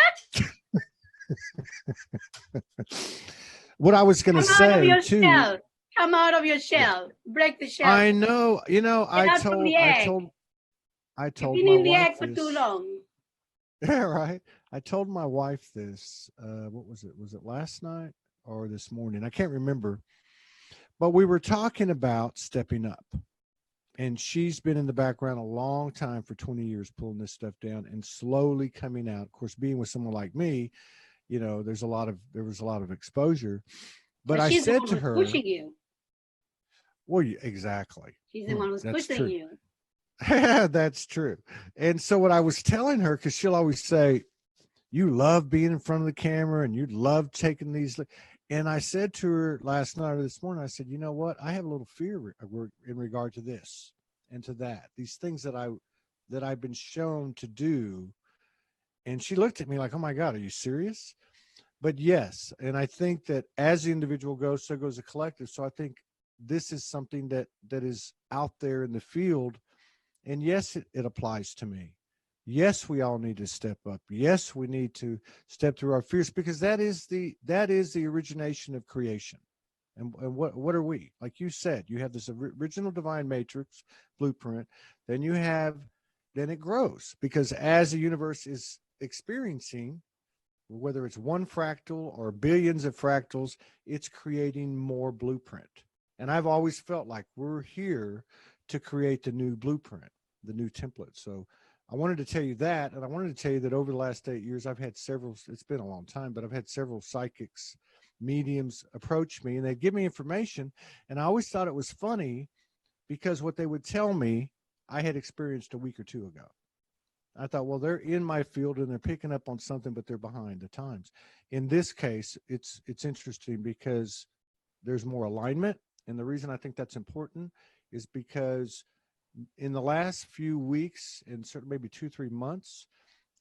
What I was going to come out of say your too. shell. Come out of your Yeah, shell. Break the shell. I know. Get out from the egg. I You've told been my in the wife egg for too this. long. Yeah, right. I told my wife this. What was it? Was it last night or this morning? I can't remember. But we were talking about stepping up. And she's been in the background a long time, for 20 years, pulling this stuff down and slowly coming out. Of course, being with someone like me, there was a lot of exposure. But I She's the said one to who's her, pushing you. well, exactly. She's the one who's That's pushing true. you. That's true. And so what I was telling her, because she'll always say, "You love being in front of the camera and you love taking these." And I said to her last night or this morning, I said, "You know what? I have a little fear in regard to this and to that. These things that I've been shown to do." And she looked at me like, "Oh my God, are you serious?" But yes, and I think that as the individual goes, so goes the collective. So I think this is something that is out there in the field. And yes, it applies to me. Yes, we all need to step up. Yes, we need to step through our fears, because that is the origination of creation. And what are we? Like you said, you have this original divine matrix blueprint. Then it grows, because as the universe is experiencing, whether it's one fractal or billions of fractals, it's creating more blueprint. And I've always felt like we're here to create the new blueprint, the new template. So I wanted to tell you that. And I wanted to tell you that over the last 8 years, I've had several, it's been a long time, but I've had several psychics, mediums approach me, and they give me information. And I always thought it was funny, because what they would tell me, I had experienced a week or two ago. I thought, well, they're in my field and they're picking up on something, but they're behind the times. In this case, it's interesting because there's more alignment. And the reason I think that's important is because in the last few weeks, and certainly maybe 2-3 months,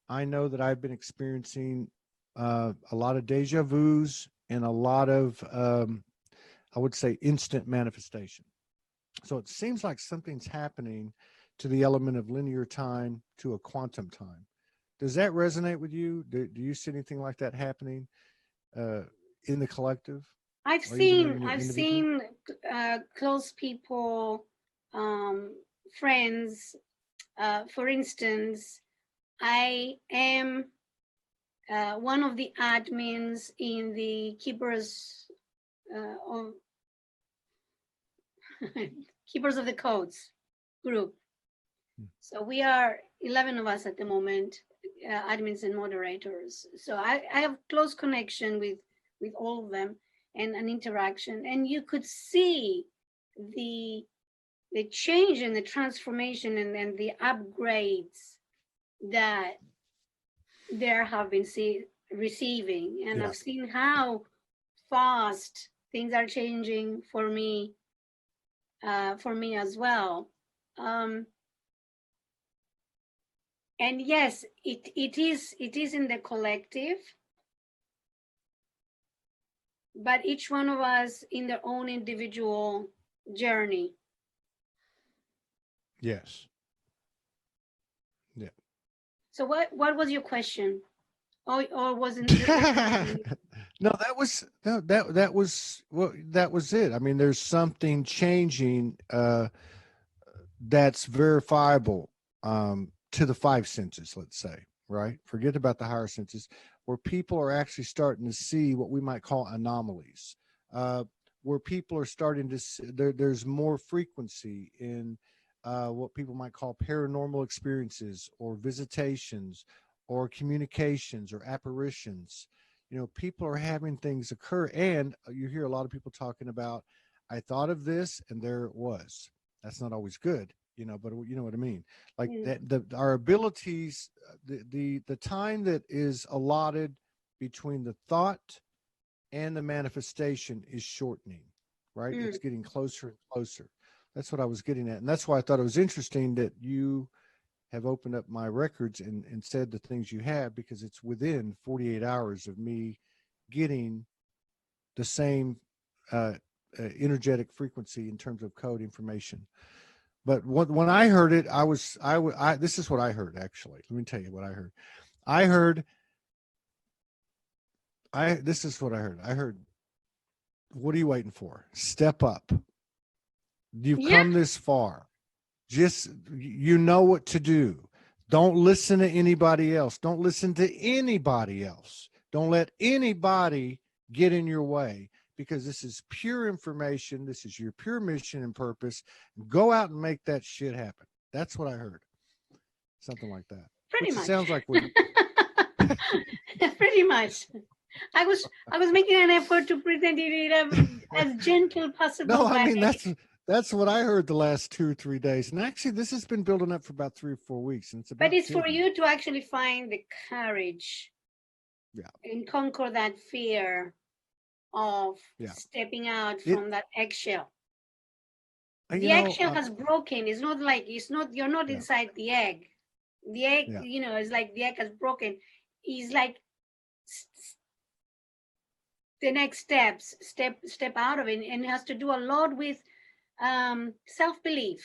I know that I've been experiencing a lot of deja vus and a lot of, I would say, instant manifestation. So it seems like something's happening to the element of linear time to a quantum time. Does that resonate with you? Do you see anything like that happening in the collective, or even in your I've individual? seen close people, friends. For instance, I am one of the admins in the Keepers of Keepers of the Codes group. So we are 11 of us at the moment, admins and moderators. So I have close connection with all of them, and an interaction. And you could see the change and the transformation and the upgrades that there have been receiving. And Yeah. I've seen how fast things are changing for me as well. And yes, it is in the collective, but each one of us in their own individual journey. Yes. Yeah. So what was your question? Or wasn't No, that was it. I mean, there's something changing that's verifiable to the five senses, let's say, right? Forget about the higher senses, where people are actually starting to see what we might call anomalies, where people are starting to see, there's more frequency in what people might call paranormal experiences or visitations or communications or apparitions. You know, people are having things occur, and you hear a lot of people talking about, I thought of this and there it was. That's not always good, you know, but you know what I mean. Like Mm, that, our abilities, the time that is allotted between the thought and the manifestation is shortening, right? mm, It's getting closer and closer. That's what I was getting at, and that's why I thought it was interesting that you have opened up my records and said the things you have, because it's within 48 hours of me getting the same uh, energetic frequency in terms of code information. But when I heard it, this is what I heard, actually. Let me tell you what I heard. I heard, this is what I heard. I heard, what are you waiting for? Step up. You've yeah, come this far. Just, you know what to do. Don't listen to anybody else. Don't listen to anybody else. Don't let anybody get in your way, because this is pure information. This is your pure mission and purpose. Go out and make that shit happen. That's what I heard. Something like that. pretty Which it much. sounds like what. Pretty much. I was making an effort to present it in as gentle possible No, I way. mean, that's what I heard the last 2 or 3 days. And actually, this has been building up for about 3 or 4 weeks, and it's But about it's for getting. you to actually find the courage Yeah. and conquer that fear of Yeah. stepping out It, from that eggshell. you The know, eggshell has broken. It's not like you're not yeah. inside the egg. The egg, Yeah. it's like the egg has broken. It's like the next step out of it, and it has to do a lot with self-belief,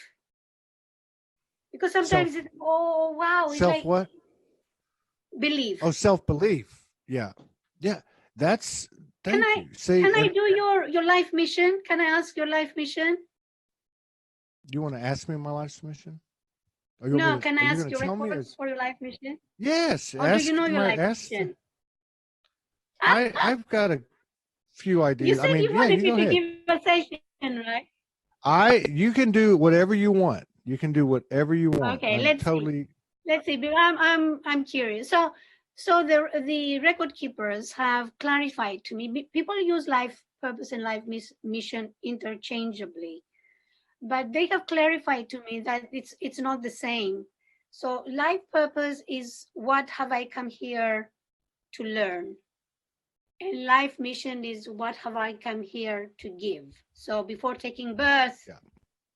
because sometimes Self, it's, oh wow, it's like what? Oh, belief. self-belief. Yeah. Yeah. That's, Can thank I you. See, can I and do your life mission? Can I ask your life mission? you want to ask me my life's mission? Or you want No, me to, can I are you ask going to your tell me? Or records for your life mission? yes, Or do you ask know your my, life ask. mission? I've got a few You ideas. I said mean, you yeah, wanted you me go to ahead. give a session, right? You can do whatever you want. You can do whatever you want. Okay, I'm let's see. totally, Let's see. But I'm curious. So the record keepers have clarified to me. People use life purpose and life mission interchangeably, but they have clarified to me that it's not the same. So life purpose is what have I come here to learn, and life mission is what have I come here to give. So before taking birth, yeah,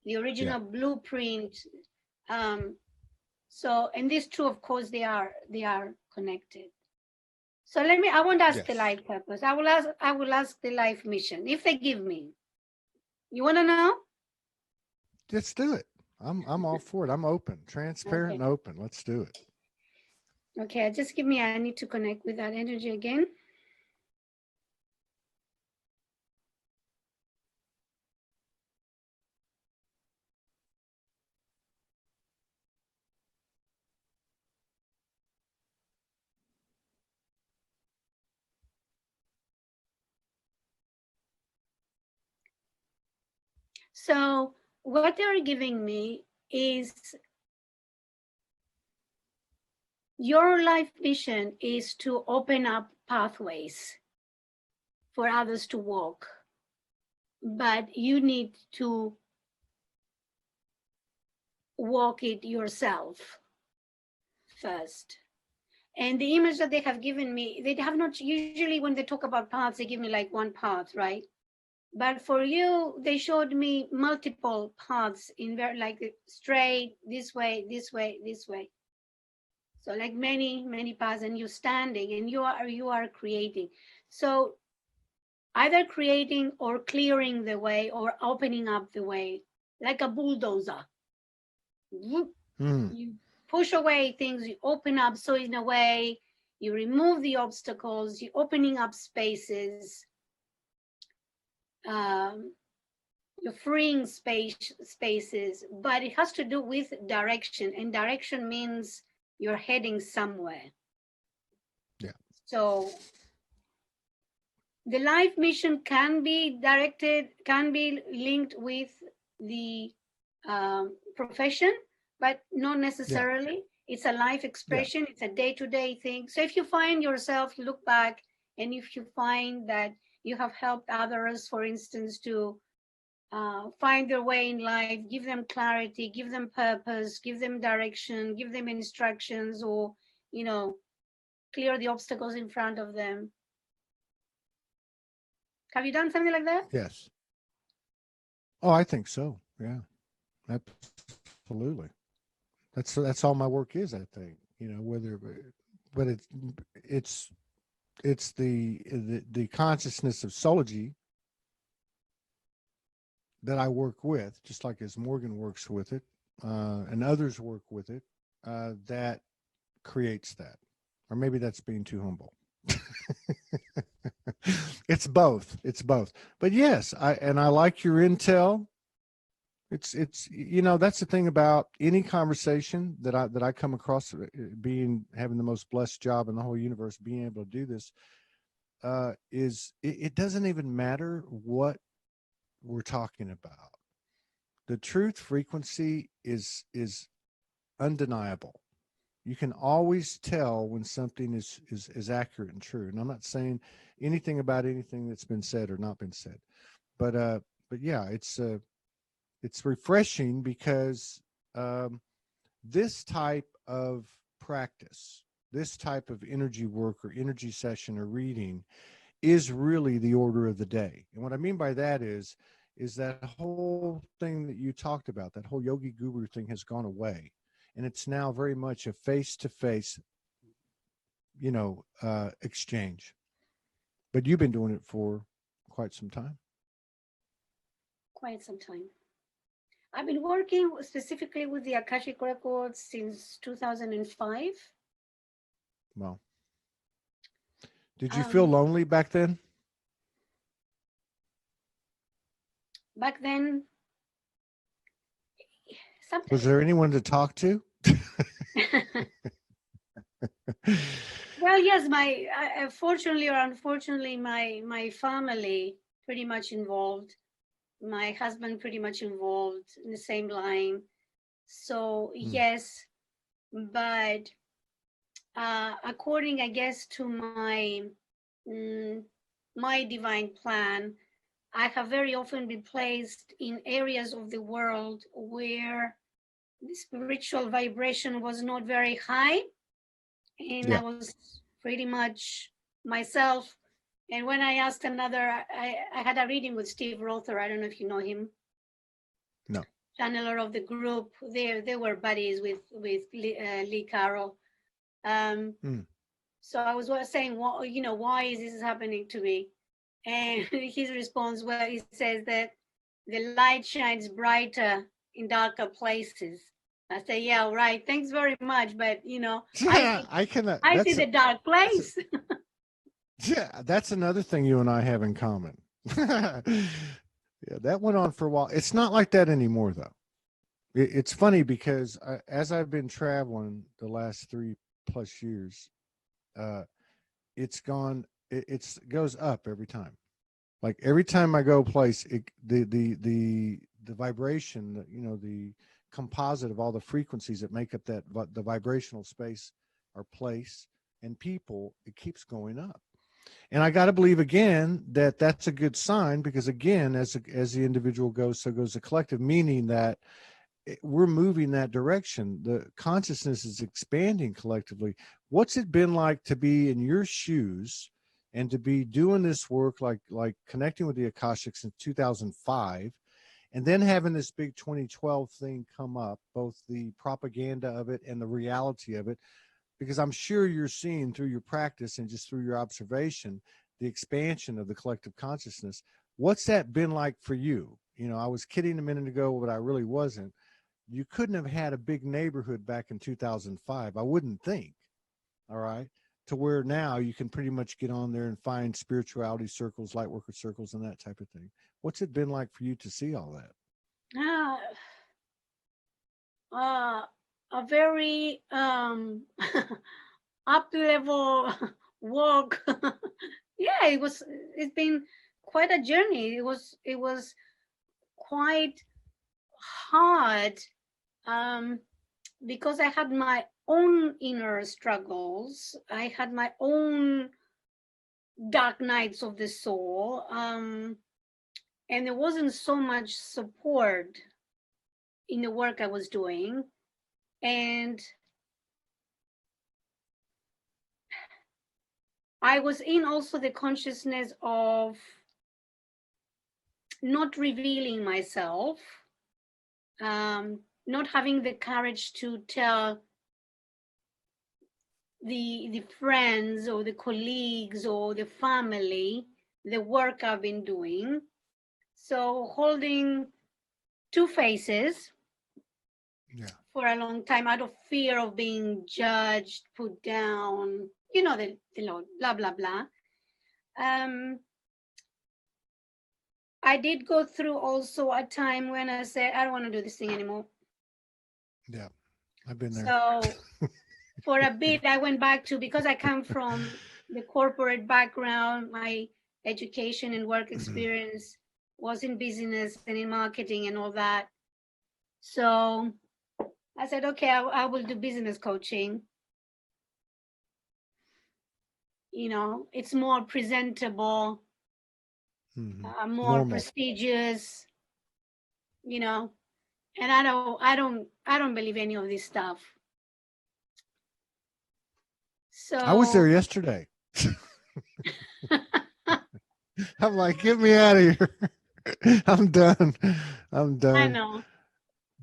the yeah, original blueprint. Um, so, and these two, of course, they are connected. So I won't ask the yes. life purpose. I will ask the life mission if they give me. You want to know? Let's do it. I'm all for it. I'm open, transparent Okay. and open. Let's do it. Okay. Just give me. I need to connect with that energy again. So what they're giving me is your life mission is to open up pathways for others to walk, but you need to walk it yourself first. And the image that they have given me, they have not, usually when they talk about paths, they give me like one path, right? But for you, they showed me multiple paths in very like straight, this way, this way, this way. So like many paths, and you're standing and you are creating. So either creating or clearing the way or opening up the way, like a bulldozer. Hmm. You push away things, you open up. So in a way, you remove the obstacles, you're opening up spaces, um, you're freeing spaces, but it has to do with direction, and direction means you're heading somewhere. So the life mission can be directed, can be linked with the profession, but not Yeah. necessarily. It's a life Yeah. expression, it's a day-to-day thing. So if you find yourself, you look back, and if you find that you have helped others, for instance, to find their way in life, give them clarity, give them purpose, give them direction, give them instructions, or, you know, clear the obstacles in front of them. Have you done something like that? Yes. Oh, I think so. Yeah. Absolutely. That's all my work is, I think. Whether but it's it's the consciousness of Soulogy that I work with, just like as Morgan works with it, and others work with it, that creates that. Or maybe that's being too humble. It's both. It's both. But yes, I like your intel. It's that's the thing about any conversation that I come across, being having the most blessed job in the whole universe, being able to do this, is it doesn't even matter what we're talking about. The truth frequency is undeniable. You can always tell when something is accurate and true. And I'm not saying anything about anything that's been said or not been said, but yeah, it's refreshing because this type of practice, this type of energy work or energy session or reading is really the order of the day. And what I mean by that is that whole thing that you talked about, that whole yogi guru thing has gone away. And it's now very much a face-to-face, exchange. But you've been doing it for quite some time. Quite some time. I've been working specifically with the Akashic Records since 2005. Well, did you feel Um, lonely back then? Back then, Was sometimes. there anyone to talk to? Well, yes, fortunately or unfortunately, my family pretty much involved. My husband pretty much involved in the same line. So Hmm. yes, but according, I guess, to mm, my divine plan, I have very often been placed in areas of the world where the spiritual vibration was not very high, and I Yeah. was pretty much myself. And when I asked I had a reading with Steve Rother. I don't know if you know him, No. channeler of the group. They were buddies with Lee Carroll. Um, Hmm. so I was saying, well, why is this happening to me? And his response, well, he says that the light shines brighter in darker places. I say, yeah, right. Thanks very much, but Yeah, I can. I see the dark That's place. yeah, that's another thing you and I have in common. Yeah, that went on for a while. It's not like that anymore, though. It's funny because as I've been traveling the last 3+ years, uh, it's gone. It's goes up every time. Like every time I go place, the vibration, the composite of all the frequencies that make up the vibrational space or place and people, it keeps going up. And I got to believe again that that's a good sign, because again, as the individual goes, so goes the collective, meaning that we're moving that direction. The consciousness is expanding collectively. What's it been like to be in your shoes and to be doing this work, like connecting with the Akashics in 2005, and then having this big 2012 thing come up, both the propaganda of it and the reality of it? Because I'm sure you're seeing through your practice and just through your observation the expansion of the collective consciousness. What's that been like for you? I was kidding a minute ago, but I really wasn't. You couldn't have had a big neighborhood back in 2005, I wouldn't think. All right. To where now you can pretty much get on there and find spirituality circles, light worker circles, and that type of thing. What's it been like for you to see all that? Ah, a very up level work. Yeah, it's been quite a journey. It was quite hard, um, because I had my own inner struggles. I had my own dark nights of the soul. And there wasn't so much support in the work I was doing. And I was in also the consciousness of not revealing myself, not having the courage to tell the friends or the colleagues or the family the work I've been doing. So holding two faces for a long time out of fear of being judged, put down, the blah, blah, blah. I did go through also a time when I said, I don't want to do this thing anymore. Yeah, I've been there. So for a bit, I went back to, because I come from the corporate background, my education and work experience was in business and in marketing and all that. So I said, okay, I will do business coaching. It's more presentable, more normal, prestigious, and I don't believe any of this stuff. So I was there yesterday. I'm like, get me out of here. I'm done. I know.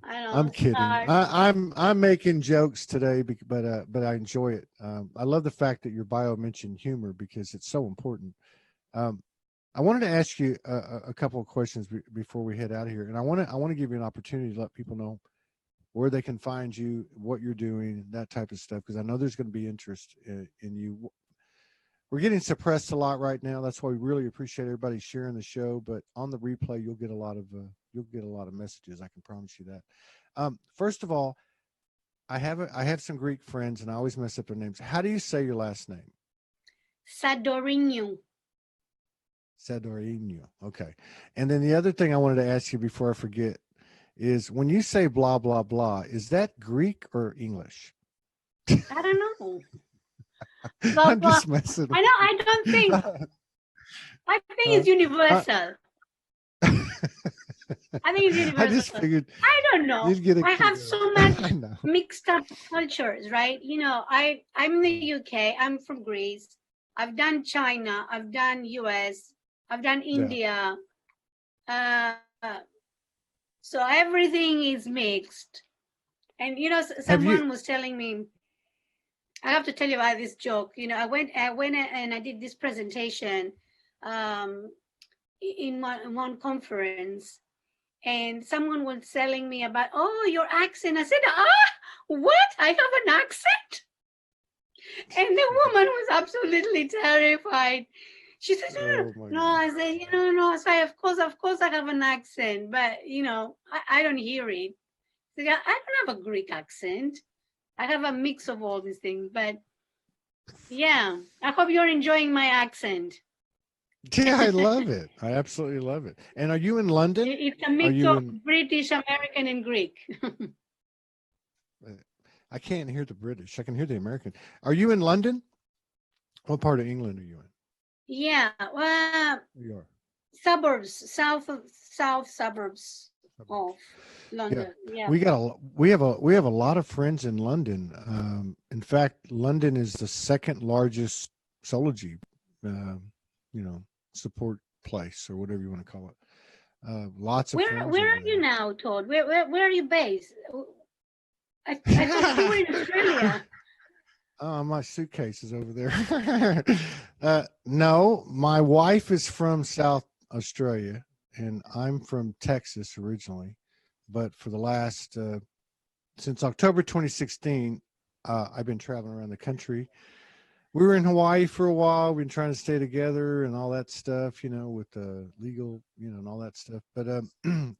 I'm kidding. I'm making jokes today, but I enjoy it. I love the fact that your bio mentioned humor because it's so important. I wanted to ask you a couple of questions before we head out of here, and I want to give you an opportunity to let people know where they can find you, what you're doing, that type of stuff, because I know there's going to be interest in you. We're getting suppressed a lot right now. That's why we really appreciate everybody sharing the show. But on the replay, you'll get a lot of messages. I can promise you that. First of all, I have some Greek friends, and I always mess up their names. How do you say your last name? Sadoriniou. Sadoriniou. Okay. And then the other thing I wanted to ask you before I forget is when you say blah blah blah, is that Greek or English? I don't know. I'm just messing. I know. I don't think. I think it's universal. I think it's universal. I just figured. I don't know. I have so much mixed up cultures, right? I'm in the UK. I'm from Greece. I've done China. I've done US. I've done India. So everything is mixed. And someone was telling me, I have to tell you about this joke. I went and I did this presentation in one conference, and someone was telling me about, your accent. I said, what? I have an accent? And the woman was absolutely terrified. She said, no. I said, no. So of course I have an accent, but I don't hear it. So, I don't have a Greek accent. I have a mix of all these things, but yeah, I hope you're enjoying my accent. Yeah, I love it. I absolutely love it. And are you in London? It's a mix of British, American, and Greek. I can't hear the British. I can hear the American. Are you in London? What part of England are you in? Yeah, well, you are. Suburbs, south suburbs of London. Yeah. We have a lot of friends in London. In fact, London is the second largest Soulogy, support place or whatever you want to call it. Lots of friends. Where are you now, Todd? Where are you based? I thought you were in Australia. My suitcase is over there. No, my wife is from South Australia, and I'm from Texas originally. But for the last, since October 2016, I've been traveling around the country. we were in Hawaii for a while. We've been trying to stay together and all that stuff, with the legal, and all that stuff. But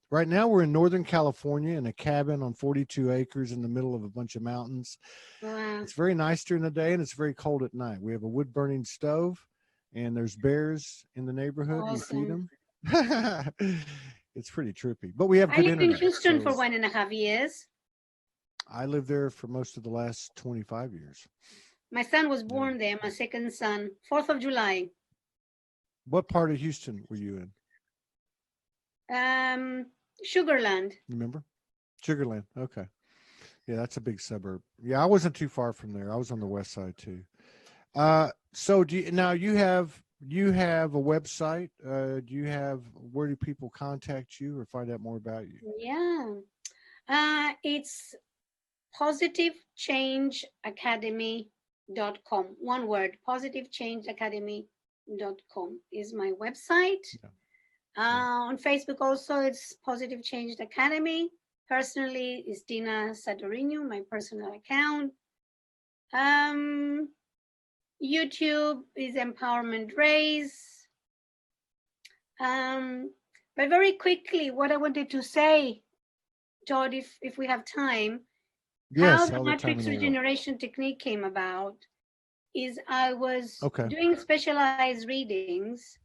right now we're in Northern California in a cabin on 42 acres in the middle of a bunch of mountains. Wow. It's very nice during the day and it's very cold at night. We have a wood burning stove and there's bears in the neighborhood. And we feed Awesome. them. It's pretty trippy, but we have I good lived in internet. Houston for So 1.5 years. I lived there for most of the last 25 years. My son was Yeah. born there, my second son, 4th of July. What part of Houston were you in? Sugarland. Remember? Sugarland. Okay. Yeah, that's a big suburb. Yeah, I wasn't too far from there. I was on the west side too. So now you have a website? Do you have, where do people contact you or find out more about you? Yeah. It's positivechangeacademy.com. One word, positivechangeacademy.com is my website. Yeah. On Facebook also, it's Positive Change Academy. Personally, it's Dina Sadoriniou, my personal account. YouTube is Empowerment Raise. But very quickly, what I wanted to say, Todd, if we have time, how Yes, the all the time in matrix the world. regeneration technique came about is I was Okay. doing specialized readings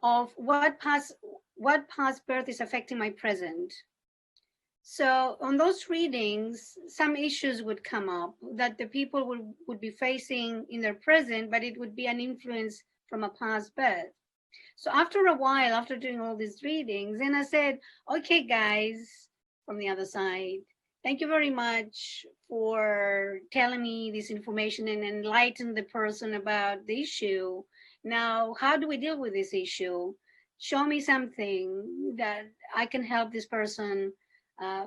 of what past birth is affecting my present. So on those readings, some issues would come up that the people would be facing in their present, but it would be an influence from a past birth. So after a while, after doing all these readings, then I said, okay, guys, from the other side, thank you very much for telling me this information and enlighten the person about the issue. Now, how do we deal with this issue? Show me something that I can help this person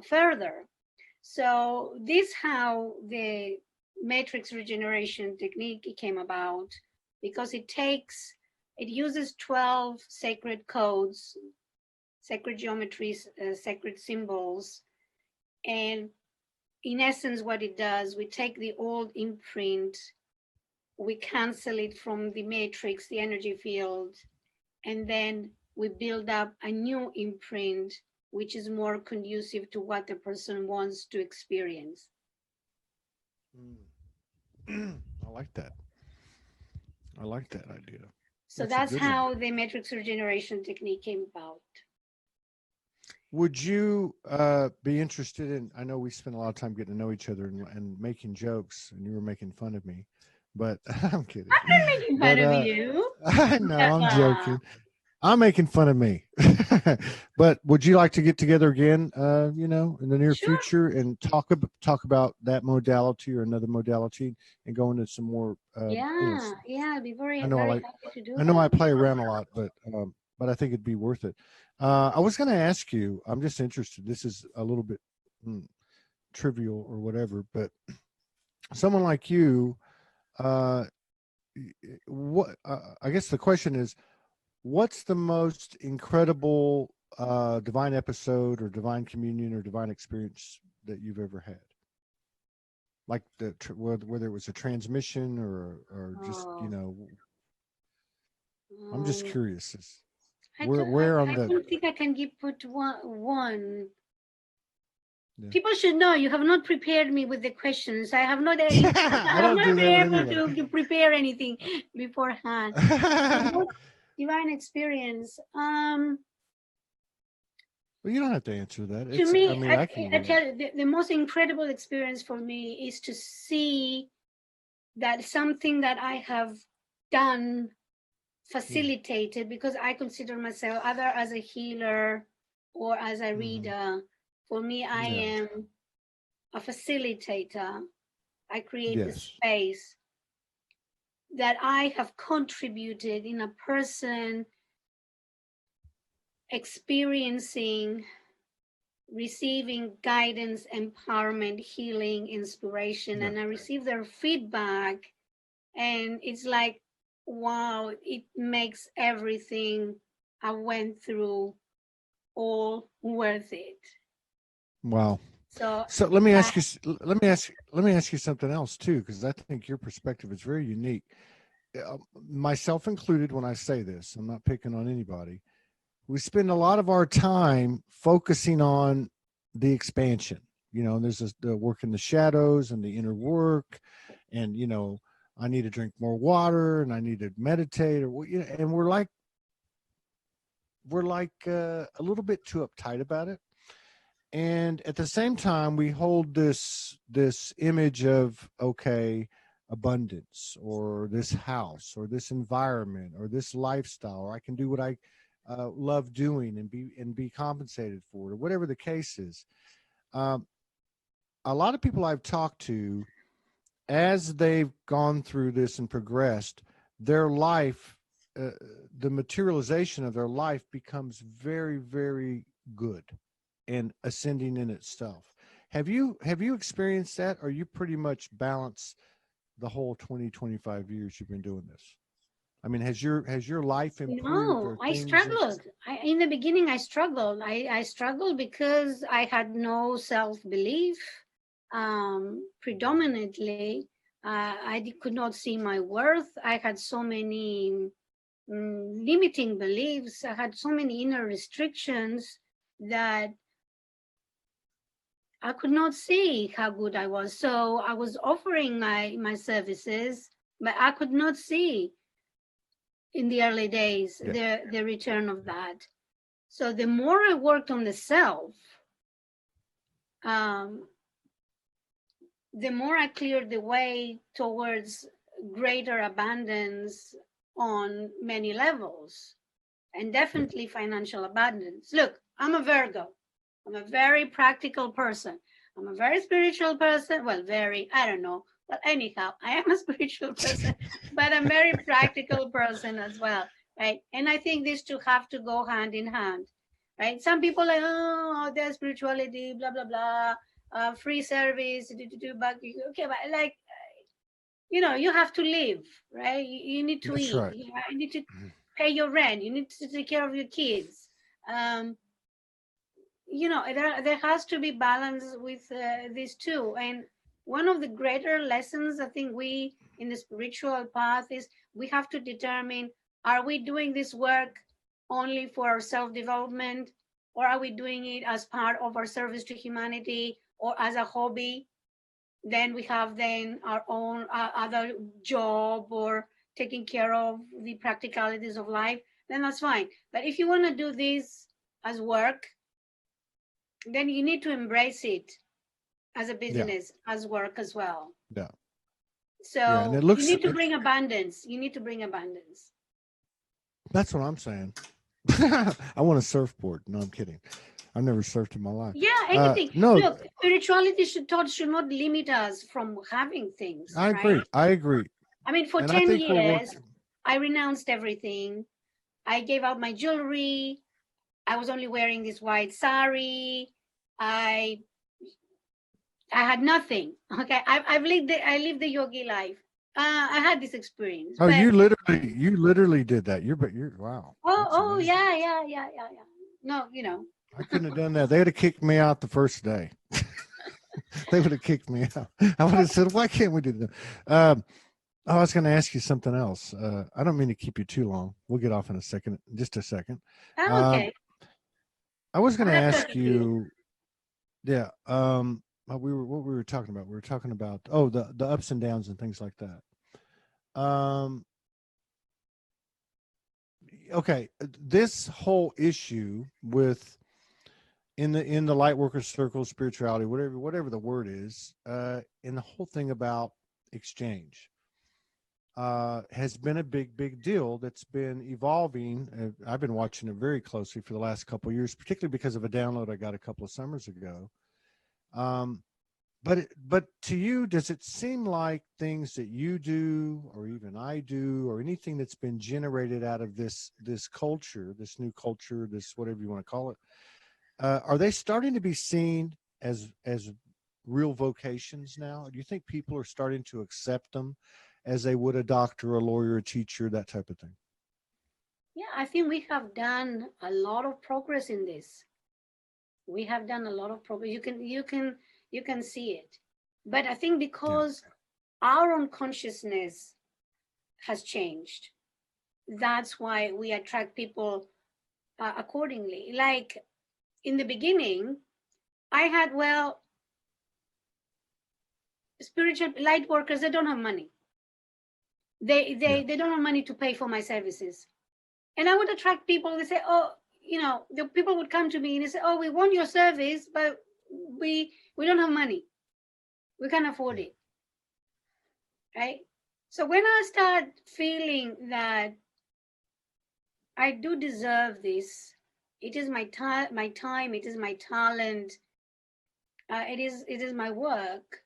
further. So this how the matrix regeneration technique came about, because it uses 12 sacred codes, sacred geometries, sacred symbols. And in essence, what it does, we take the old imprint, we cancel it from the matrix, the energy field, and then we build up a new imprint, which is more conducive to what the person wants to experience. I like that. I like that idea. So that's how the matrix regeneration technique came about. Would you be interested in, I know we spent a lot of time getting to know each other and making jokes, and you were making fun of me, but I'm kidding. I'm not making fun of you. I know, I'm joking. I'm making fun of me. But would you like to get together again, in the near future and talk about that modality or another modality and go into some more? I'd be very happy to do that. I know I play around a lot, but I think it'd be worth it. I was going to ask you, I'm just interested. This is a little bit trivial or whatever, but someone like you, what I guess the question is, what's the most incredible divine episode or divine communion or divine experience that you've ever had? Like whether it was a transmission or just, I'm just curious. I don't think I can put one. Yeah. People should know you have not prepared me with the questions. I have not. I have not been able to prepare anything beforehand. Divine experience. Well, you don't have to answer that. To me, I tell you, the most incredible experience for me is to see that something that I have done, facilitated, because I consider myself either as a healer or as a reader. For me, I am a facilitator. I create the space that I have contributed in a person experiencing, receiving guidance, empowerment, healing, inspiration, and I receive their feedback, and it's like, wow, it makes everything I went through all worth it. Wow. So So let me that ask you, let me ask you something else too, because I think your perspective is very unique. Myself included, when I say this, I'm not picking on anybody. We spend a lot of our time focusing on the expansion. You know, there's the work in the shadows and the inner work, and you know, I need to drink more water and I need to meditate, or you know, and we're like a little bit too uptight about it. And at the same time, we hold this image of, okay, abundance, or this house, or this environment, or this lifestyle, or I can do what I love doing and be compensated for it, or whatever the case is. um, a lot of people I've talked to, as they've gone through this and progressed, their life, uh, the materialization of their life becomes very, very good and ascending in itself. Have you experienced that, or you pretty much balance the whole 20-25 years you've been doing this? I mean, has your life improved, no, or I things struggled. In the beginning, I struggled. I struggled because I had no self belief. Predominantly, could not see my worth. I had so many limiting beliefs. I had so many inner restrictions that I could not see how good I was. So I was offering my services, but I could not see in the early days yeah, the return of that. So the more I worked on the self, um, the more I cleared the way towards greater abundance on many levels, and yeah, definitely financial abundance. Look, I'm a Virgo. I'm a very practical person. I'm a very spiritual person. Well, I don't know. Well, anyhow, I am a spiritual person, but I'm a very practical person as well, right? And I think these two have to go hand in hand, right? Some people are like, oh, there's spirituality, blah, blah, blah, free service, but okay, but like, you have to live, right? You need to that's eat. right. You need to pay your rent. You need to take care of your kids. Um, there has to be balance with these two. And one of the greater lessons I think we in the spiritual path is we have to determine, are we doing this work only for our self-development, or are we doing it as part of our service to humanity, or as a hobby? Then we have then our own other job, or taking care of the practicalities of life, then that's fine. But if you want to do this as work, then you need to embrace it as a Yeah, business, as work as well. yeah, yeah, and it So you looks. need to bring abundance. You need to bring abundance. That's what I'm saying. I want a surfboard. No, I'm kidding. I've never surfed in my life. Yeah, anything. No, Look, spirituality should not limit us from having things, I right? agree. I agree. I mean, for And I 10 think we're years, working. I renounced everything. I gave out my jewelry. I was only wearing this white sari. I I had nothing. Okay, I lived the yogi life. I had this experience, Oh, but you literally did that. You're wow. That's oh amazing. yeah. No, I couldn't have done that. They would have kicked me out the first day. They would have kicked me out. I would have said, "Why can't we do that?" I was going to ask you something else. I don't mean to keep you too long. We'll get off in a second, just a second. I'm Um, okay. I was going I to have ask 30 minutes. you, yeah. What we were talking about. We were talking about the ups and downs and things like that. Okay, this whole issue with in the light worker circle, spirituality, whatever the word is, and the whole thing about exchange has been a big deal that's been evolving. I've been watching it very closely for the last couple of years, particularly because of a download I got a couple of summers ago. Um, but to you, does it seem like things that you do, or even I do, or anything that's been generated out of this culture, this new culture, this whatever you want to call it, are they starting to be seen as real vocations now? Do you think people are starting to accept them as they would a doctor, a lawyer, a teacher, that type of thing? Yeah, I think we have done a lot of progress in this. We have done a lot of progress. You can see it. But I think because our own consciousness has changed, that's why we attract people accordingly. Like in the beginning, I had, well, spiritual light workers, they don't have money. They don't have money to pay for my services. And I would attract people. They say, oh, the people would come to me and they say, oh, we want your service, but we don't have money. We can't afford it. Right? So when I start feeling that I do deserve this, it is my time, it is my talent, it is my work,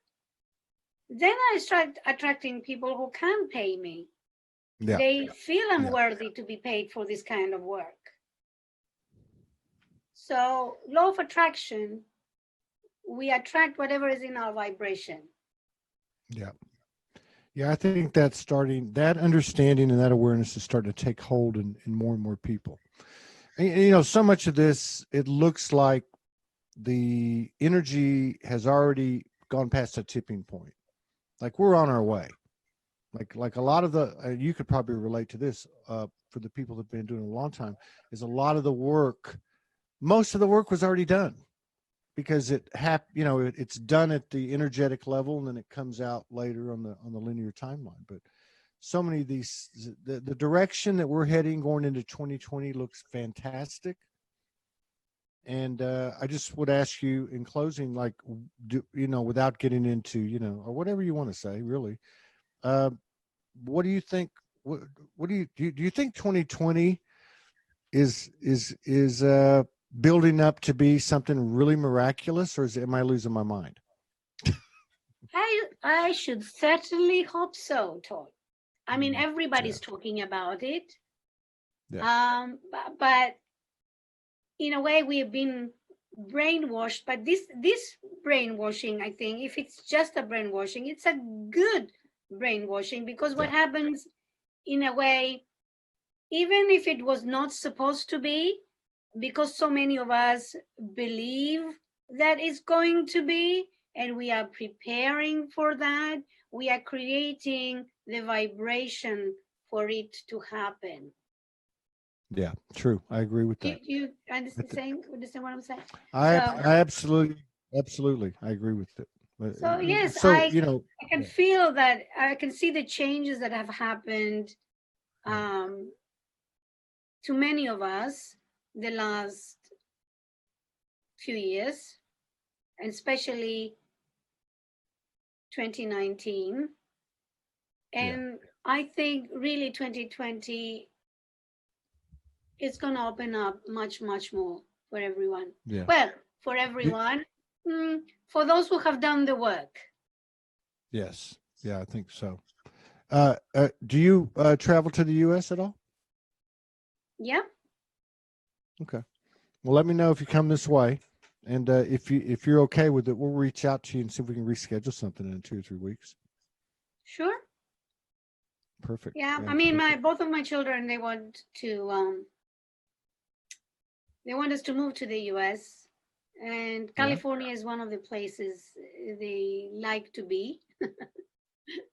then I start attracting people who can pay me. Yeah. They feel I'm worthy to be paid for this kind of work. So law of attraction, we attract whatever is in our vibration. Yeah. Yeah, I think that's starting, that understanding and that awareness is starting to take hold in more and more people. And, so much of this, it looks like the energy has already gone past a tipping point. Like we're on our way. Like a lot of the, you could probably relate to this for the people that have been doing it a long time, is a lot of the work, most of the work was already done because it's done at the energetic level and then it comes out later on the linear timeline. But so many of these, the direction that we're heading going into 2020 looks fantastic. And I just would ask you in closing, like, without getting into, or whatever you want to say, really, what do you think? What do you think 2020 is building up to be something really miraculous, or am I losing my mind? I should certainly hope so, Todd. I mean, everybody's talking about it. Yeah. But in a way, we have been brainwashed. But this brainwashing, I think, if it's just a brainwashing, it's a good brainwashing, because what happens, in a way, even if it was not supposed to be, because so many of us believe that it's going to be, and we are preparing for that, we are creating the vibration for it to happen. Yeah, true. I agree with that. You understand what I'm saying? I absolutely I agree with it. So yes, so I can feel that. I can see the changes that have happened to many of us the last few years, and especially 2019. And I think really 2020 is going to open up much, much more for everyone. Yeah. Well, for everyone, for those who have done the work. Yes. Yeah, I think so. Do you travel to the U.S. at all? Yeah. Okay. Well, let me know if you come this way, and if you're okay with it, we'll reach out to you and see if we can reschedule something in 2 or 3 weeks. Sure. Perfect. Yeah, I mean, both of my children, they want us to move to the U.S., and California is one of the places they like to be.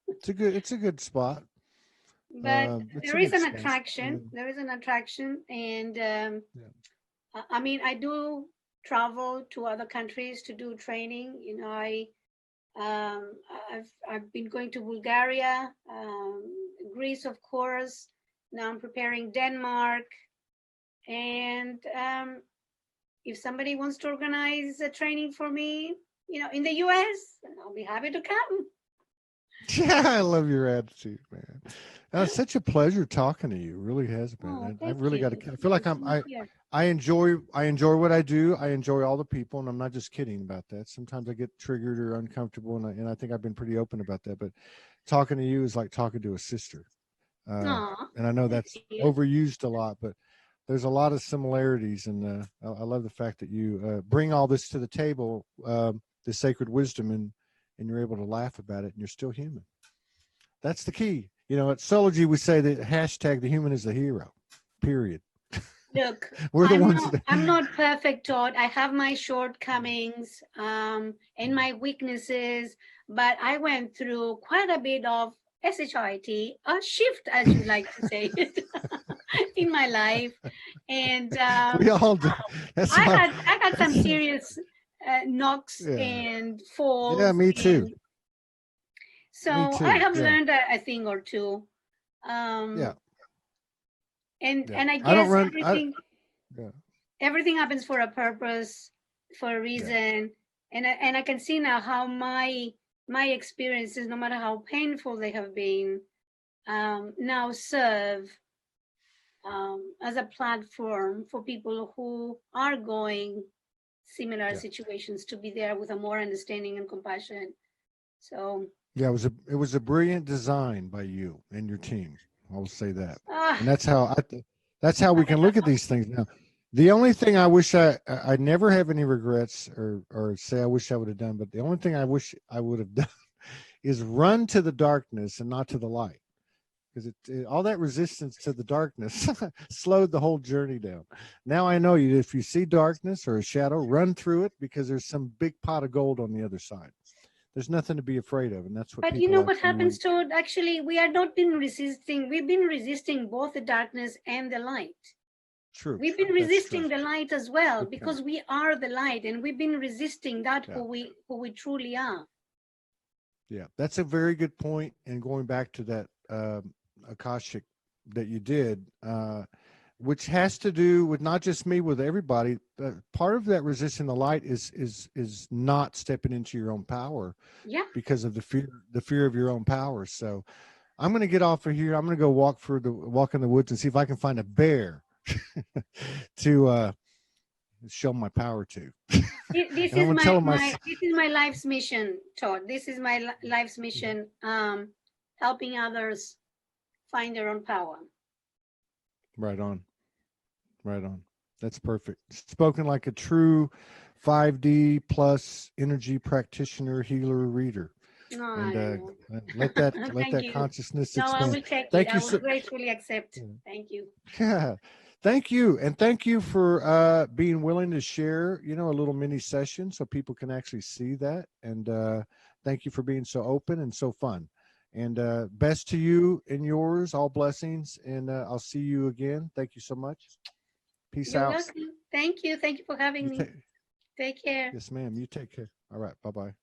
It's a good spot. But there is an attraction. There is an attraction, and I mean, I do travel to other countries to do training. I've been going to Bulgaria, Greece, of course. Now I'm preparing Denmark, and if somebody wants to organize a training for me, in the US, I'll be happy to come. Yeah, I love your attitude, man. It's such a pleasure talking to you. It really has been. I really got to. I feel like I enjoy what I do. I enjoy all the people, and I'm not just kidding about that. Sometimes I get triggered or uncomfortable, and I think I've been pretty open about that. But talking to you is like talking to a sister. And I know that's overused a lot, but there's a lot of similarities, and I love the fact that you bring all this to the table, the sacred wisdom, and you're able to laugh about it, and you're still human. That's the key. At Soulogy, we say that #the human is the hero, period. Look, We're the ones that, I'm not perfect, Todd. I have my shortcomings and my weaknesses, but I went through quite a bit of SHIT, a shift, as you like to say it, in my life. And we all do. That's how, I had some serious knocks yeah. and Yeah, falls, me too. and so Me I too. have Yeah. learned a thing or two. Yeah. Um, Yeah. and I I don't guess run. Yeah. everything happens for a purpose, for a Yeah. reason, and I can see now how my experiences, no matter how painful they have been, now serve as a platform for people who are going similar Yeah. situations to be there with a more understanding and compassion. So Yeah. It was a brilliant design by you and your team. I will say that. ah, And that's how we can look at these things now. The only thing I wish I never have any regrets or say I wish I would have done, but the only thing I wish I would have done is run to the darkness and not to the light, because all that resistance to the darkness slowed the whole journey down. Now I know you, if you see darkness or a shadow, run through it, because there's some big pot of gold on the other side. There's nothing to be afraid of, and that's what but you people know like what you happens and to actually we are not been resisting. We've been resisting both the darkness and the light. true. We've been That's true. resisting the light as well Good point. because we are the light, and we've been resisting that Yeah. who we truly are. Yeah, that's a very good point. And going back to that Akashic that you did, which has to do with not just me, with everybody. Part of that resisting the light is not stepping into your own power Yeah. because of the fear of your own power. So I'm going to get off of here. I'm going to go walk in the woods and see if I can find a bear to show my power to. This And I'm is going to tell him this is my life's mission, Todd. This is my life's mission, helping others find their own power. right on. Right on. That's perfect. Spoken like a true 5D plus energy practitioner, healer, reader. And Oh, let thank that you. consciousness No, I expand. will take it. Thank I you will so. gratefully accept. Thank you. Yeah. Thank you. And thank you for being willing to share, a little mini session so people can actually see that. And thank you for being so open and so fun. And best to you and yours, all blessings. And I'll see you again. Thank you so much. Peace You're out. welcome. Thank you. Thank you for having You me. take Take care. Yes, ma'am. You take care. All right. Bye bye.